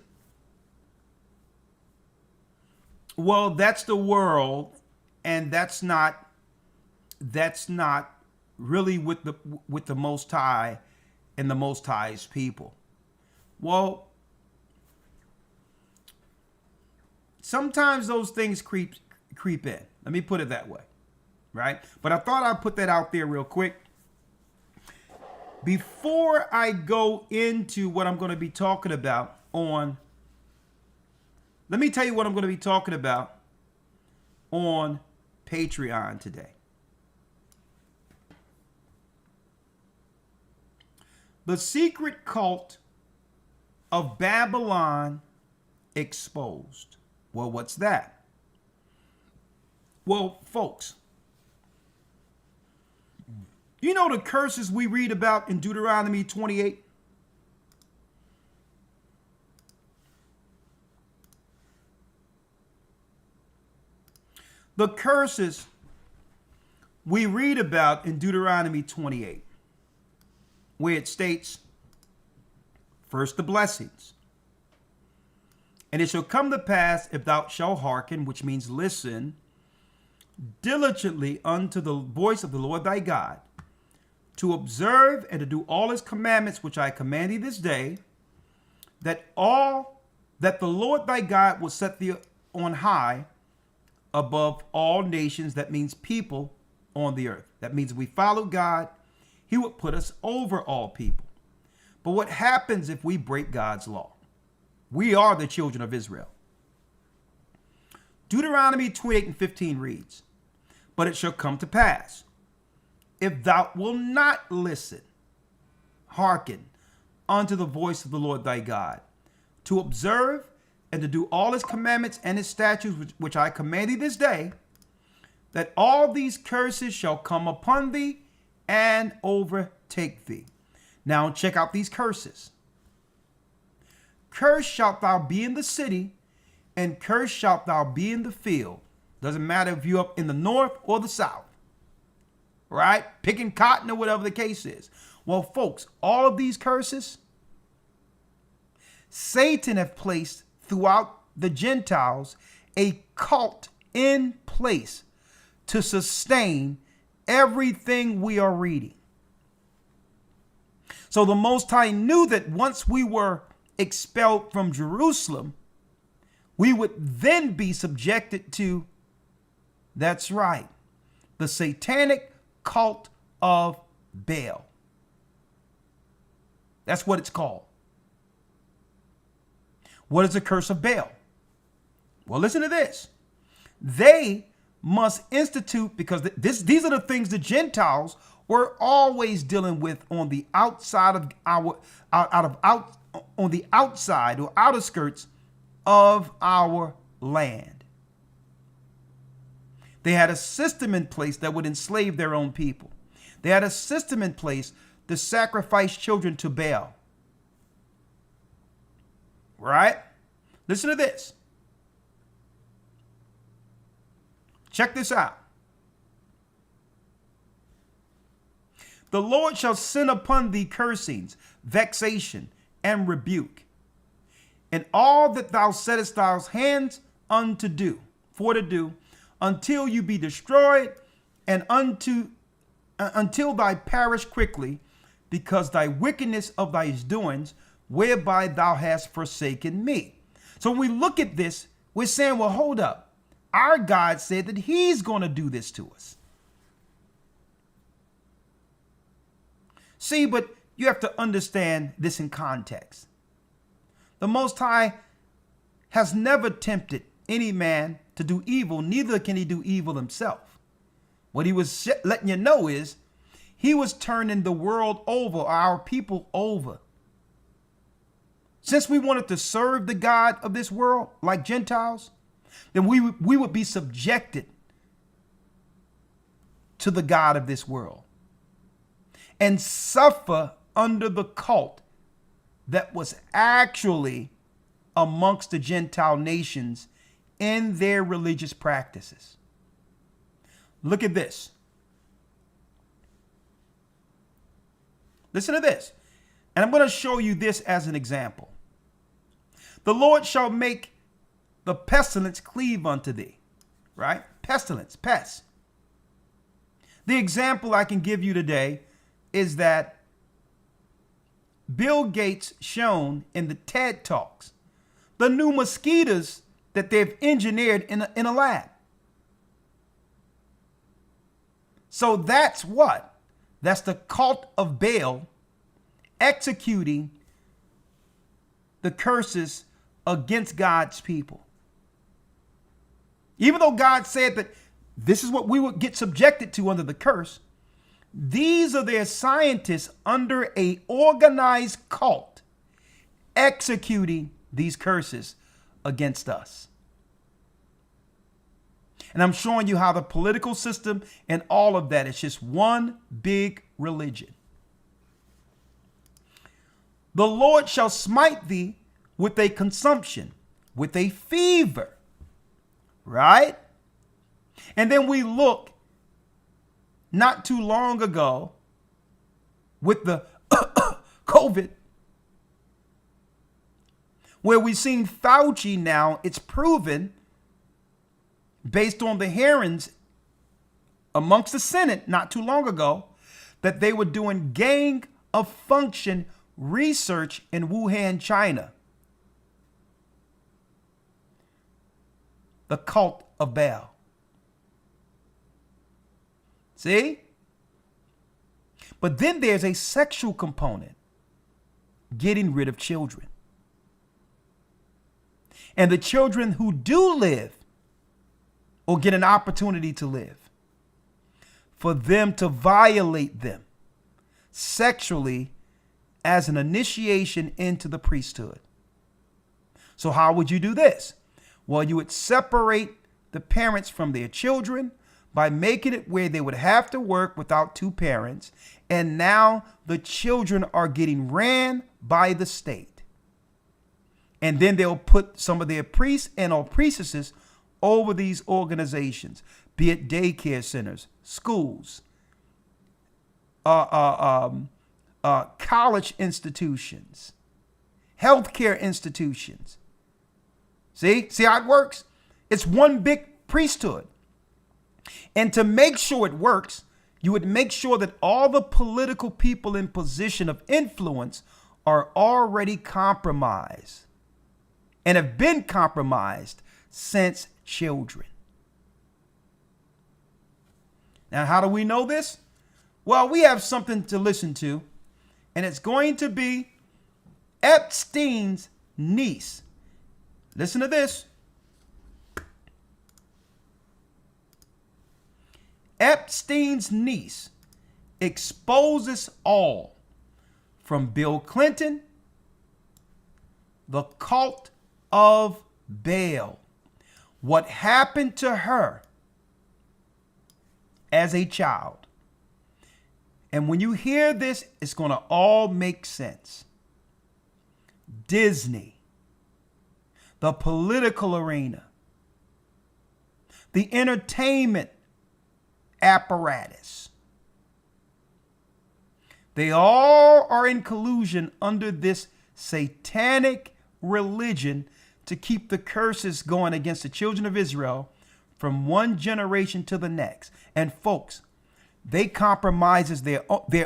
well, that's the world, and that's not really with the Most High and the Most High's people. Well, sometimes those things creep in. Let me put it that way. Right? But I thought I'd put that out there real quick. Before I go into what I'm going to be talking about let me tell you what I'm going to be talking about on Patreon today. The secret cult of Babylon exposed. Well, what's that? Well, folks, you know the curses we read about in Deuteronomy 28? The curses we read about in Deuteronomy 28, where it states, first the blessings. And it shall come to pass, if thou shalt hearken, which means listen, diligently unto the voice of the Lord thy God, to observe and to do all his commandments which I command thee this day, that the Lord thy God will set thee on high above all nations. That means people on the earth. That means if we follow God, he would put us over all people. But what happens if we break God's law? We are the children of Israel. Deuteronomy 28:15 reads, but it shall come to pass, if thou wilt not listen, hearken unto the voice of the Lord thy God, to observe and to do all his commandments and his statutes which I command thee this day, that all these curses shall come upon thee and overtake thee. Now check out these curses. Cursed shalt thou be in the city, and cursed shalt thou be in the field. Doesn't matter if you're up in the north or the south. Right? Picking cotton or whatever the case is. Well, folks, all of these curses, Satan have placed throughout the Gentiles a cult in place to sustain everything we are reading. So the Most High knew that once we were expelled from Jerusalem, we would then be subjected to, that's right, the satanic cult of Baal. That's what it's called. What is the curse of Baal? Well, listen to this. They must institute, because these are the things the Gentiles were always dealing with on the outside of on the outside or outer skirts of our land. They had a system in place that would enslave their own people. They had a system in place to sacrifice children to Baal. Right? Listen to this. Check this out. The Lord shall send upon thee cursings, vexation, and rebuke, and all that thou settest thy hands unto do, for to do, until you be destroyed, and until thy perish quickly, because thy wickedness of thy doings, whereby thou hast forsaken me. So when we look at this, we're saying, well, hold up. Our God said that he's going to do this to us. See, but you have to understand this in context. The Most High has never tempted any man to do evil, neither can he do evil himself. What he was letting you know is he was turning the world over, our people over. Since we wanted to serve the God of this world like Gentiles, then we would be subjected to the God of this world and suffer under the cult that was actually amongst the Gentile nations in their religious practices. Look at this. Listen to this. And I'm going to show you this as an example. The Lord shall make the pestilence cleave unto thee. Right? Pestilence, pest. The example I can give you today is that Bill Gates shown in the TED Talks the new mosquitoes that they've engineered in a lab. So that's what? That's the cult of Baal executing the curses against God's people. Even though God said that this is what we would get subjected to under the curse, these are their scientists under a organized cult executing these curses against us. And I'm showing you how the political system and all of that is just one big religion. The Lord shall smite thee with a consumption, with a fever. Right? And then we look not too long ago with the COVID, where we've seen Fauci now, it's proven based on the hearings amongst the Senate not too long ago, that they were doing gain of function research in Wuhan, China. The cult of Baal. See? But then there's a sexual component, getting rid of children. And the children who do live or get an opportunity to live, for them to violate them sexually as an initiation into the priesthood. So how would you do this? Well, you would separate the parents from their children by making it where they would have to work without two parents. And now the children are getting ran by the state. And then they'll put some of their priests and or priestesses over these organizations, be it daycare centers, schools, college institutions, healthcare institutions. See how it works? It's one big priesthood. And to make sure it works, you would make sure that all the political people in position of influence are already compromised and have been compromised since children. Now, how do we know this? Well, we have something to listen to, and it's going to be Epstein's niece. Listen to this. Epstein's niece exposes all from Bill Clinton, the cult of Baal, what happened to her as a child. And when you hear this, it's going to all make sense. Disney, the political arena, the entertainment apparatus, they all are in collusion under this satanic religion to keep the curses going against the children of Israel from one generation to the next. And folks, they compromises their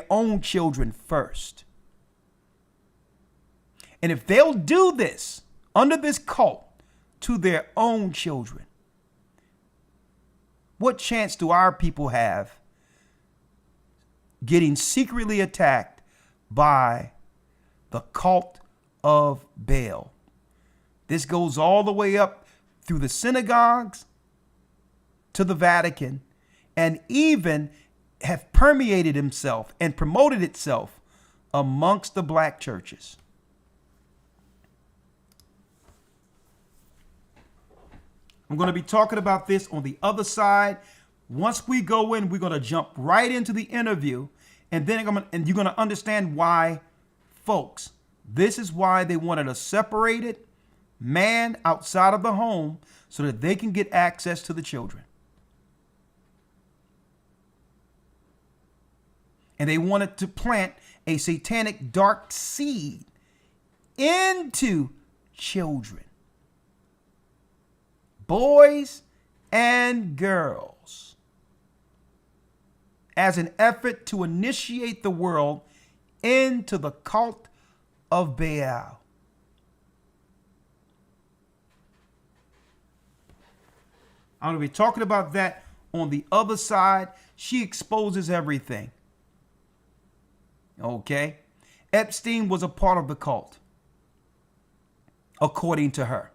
own children first. And if they'll do this under this cult to their own children, what chance do our people have getting secretly attacked by the cult of Baal? This goes all the way up through the synagogues to the Vatican, and even have permeated himself and promoted itself amongst the black churches. I'm going to be talking about this on the other side. Once we go in, we're going to jump right into the interview, and then you're going to understand why, folks, this is why they wanted a separated man outside of the home so that they can get access to the children. And they wanted to plant a satanic dark seed into children, boys and girls, as an effort to initiate the world into the cult of Baal. I'm going to be talking about that on the other side. She exposes everything. Okay? Epstein was a part of the cult, according to her.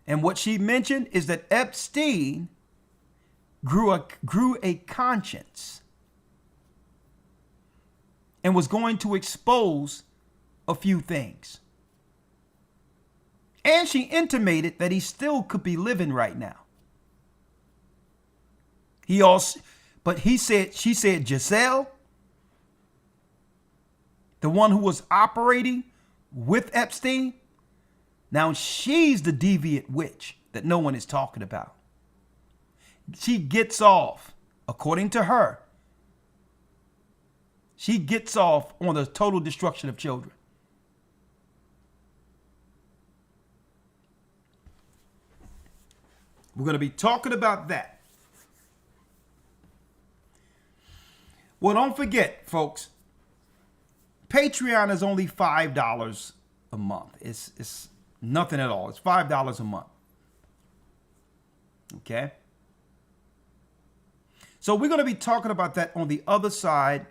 And what she mentioned is that Epstein grew a conscience and was going to expose a few things. And she intimated that he still could be living right now. She said Giselle, the one who was operating with Epstein, now she's the deviant witch that no one is talking about. She gets off, according to her, she gets off on the total destruction of children. We're going to be talking about that. Well, don't forget, folks, Patreon is only $5 a month. It's nothing at all. It's $5 a month. Okay? So we're going to be talking about that on the other side,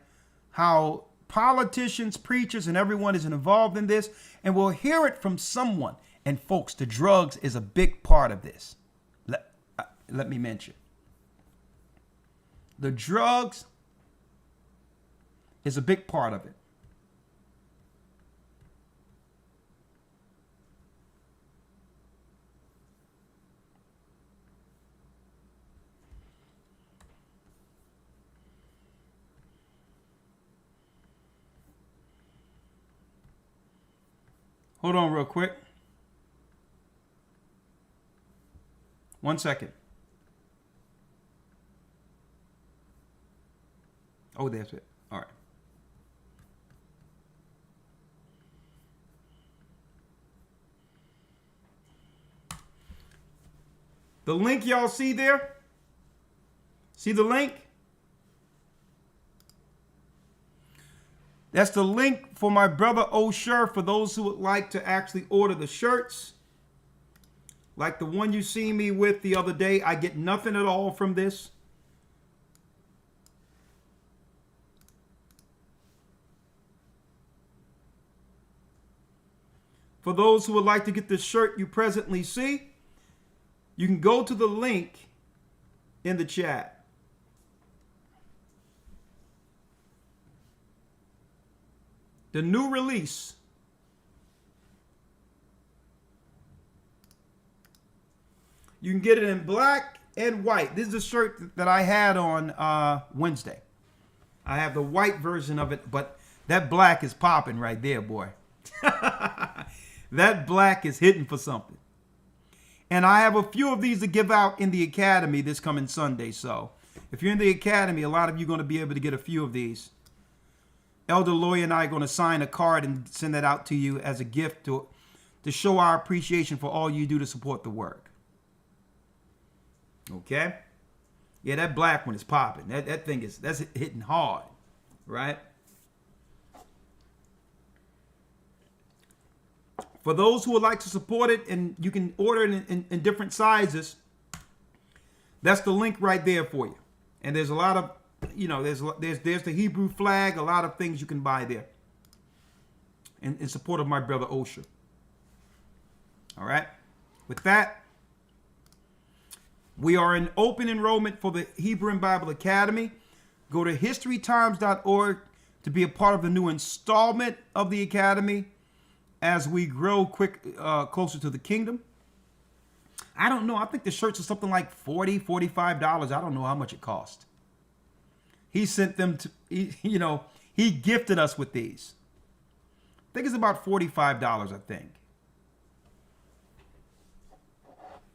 how politicians, preachers, and everyone is involved in this, and we'll hear it from someone. And folks, the drugs is a big part of this. Let me mention. The drugs is a big part of it. Hold on real quick. 1 second. Oh, that's it. All right. The link y'all see there? See the link? That's the link for my brother Osher for those who would like to actually order the shirts. Like the one you see me with the other day. I get nothing at all from this. For those who would like to get the shirt you presently see, you can go to the link in the chat. The new release. You can get it in black and white. This is the shirt that I had on Wednesday. I have the white version of it, but that black is popping right there, boy. That black is hitting for something. And I have a few of these to give out in the Academy this coming Sunday. So if you're in the Academy, a lot of you are going to be able to get a few of these. Elder Lawyer and I are going to sign a card and send that out to you as a gift to show our appreciation for all you do to support the work. Okay? Yeah, that black one is popping. That thing that's hitting hard, right? For those who would like to support it, and you can order it in different sizes, that's the link right there for you. And there's a lot of, there's the Hebrew flag, a lot of things you can buy there in support of my brother Osher. All right. With that, we are in open enrollment for the Hebrew and Bible Academy. Go to historytimes.org to be a part of the new installment of the Academy as we grow closer to the kingdom. I don't know. I think the shirts are something like $40, $45. I don't know how much it cost. He sent them to, he gifted us with these. I think it's about $45, I think.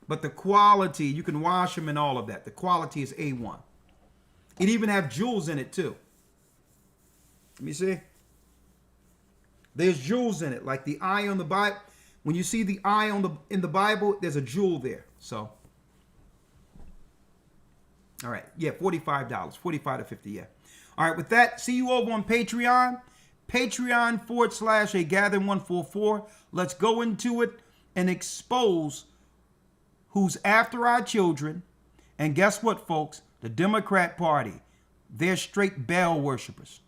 But the quality, you can wash them and all of that. The quality is A1. It even have jewels in it too. Let me see. There's jewels in it, like the eye on the Bible. When you see the eye in the Bible, there's a jewel there. So, all right, yeah, $45, 45 to 50, yeah. All right, with that, see you over on Patreon. Patreon.com/agathering144. Let's go into it and expose who's after our children. And guess what, folks? The Democrat Party, they're straight Baal worshipers.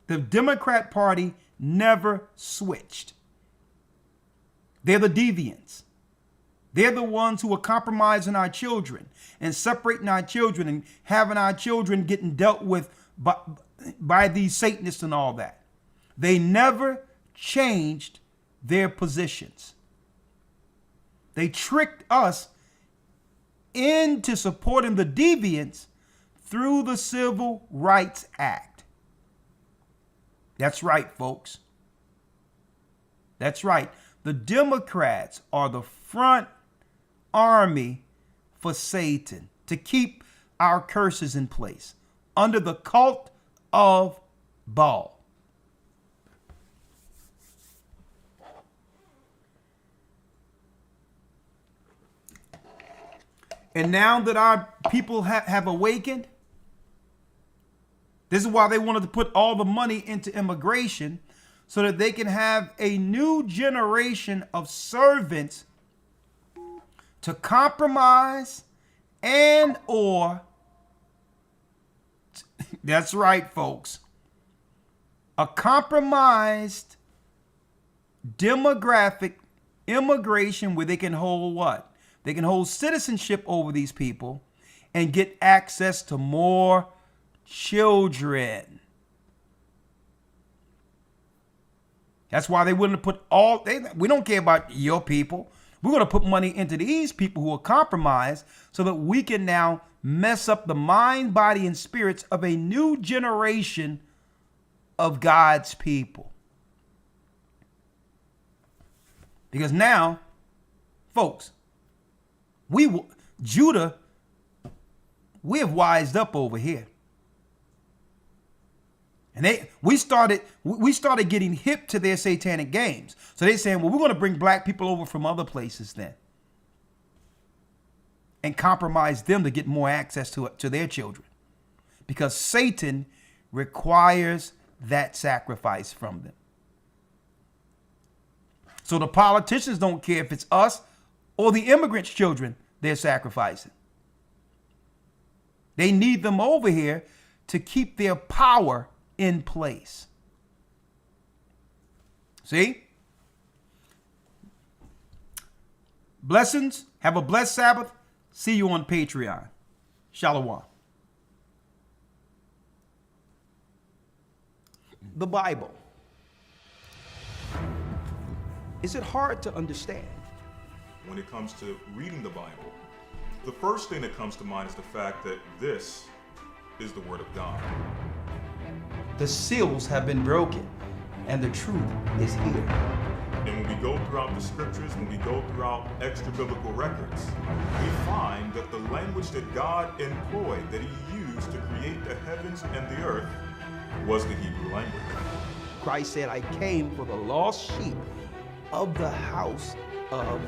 The Democrat Party never switched. They're the deviants. They're the ones who are compromising our children and separating our children and having our children getting dealt with by these Satanists and all that. They never changed their positions. They tricked us into supporting the deviants through the Civil Rights Act. That's right, folks. That's right. The Democrats are the front army for Satan to keep our curses in place under the cult of Baal. And now that our people have awakened, this is why they wanted to put all the money into immigration, so that they can have a new generation of servants to compromise and or, that's right, folks, a compromised demographic immigration where they can hold what? They can hold citizenship over these people and get access to more children. That's why they wouldn't put we don't care about your people. We're going to put money into these people who are compromised so that we can now mess up the mind, body, and spirits of a new generation of God's people. Because now, folks, Judah, we have wised up over here. And we started getting hip to their satanic games. So they're saying, well, we're going to bring black people over from other places then and compromise them to get more access to their children, because Satan requires that sacrifice from them. So the politicians don't care if it's us or the immigrants' children they're sacrificing. They need them over here to keep their power in place. See? Blessings. Have a blessed Sabbath. See you on Patreon. Shalom. The Bible. Is it hard to understand? When it comes to reading the Bible, the first thing that comes to mind is the fact that this is the Word of God. The seals have been broken, and the truth is here. And when we go throughout the scriptures, when we go throughout extra biblical records, we find that the language that God employed, that He used to create the heavens and the earth, was the Hebrew language. Christ said, I came for the lost sheep of the house of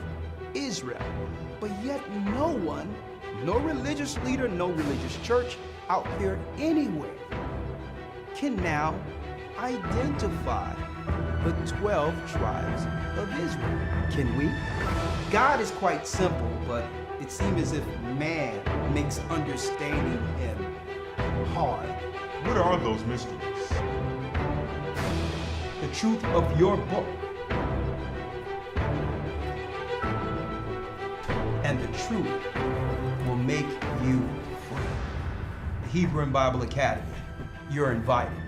Israel. But yet no one, no religious leader, no religious church out there anywhere can now identify the 12 tribes of Israel. Can we? God is quite simple, but it seems as if man makes understanding him hard. What are those mysteries? The truth of your book and the truth will make you free. The Hebrew and Bible Academy, you're invited.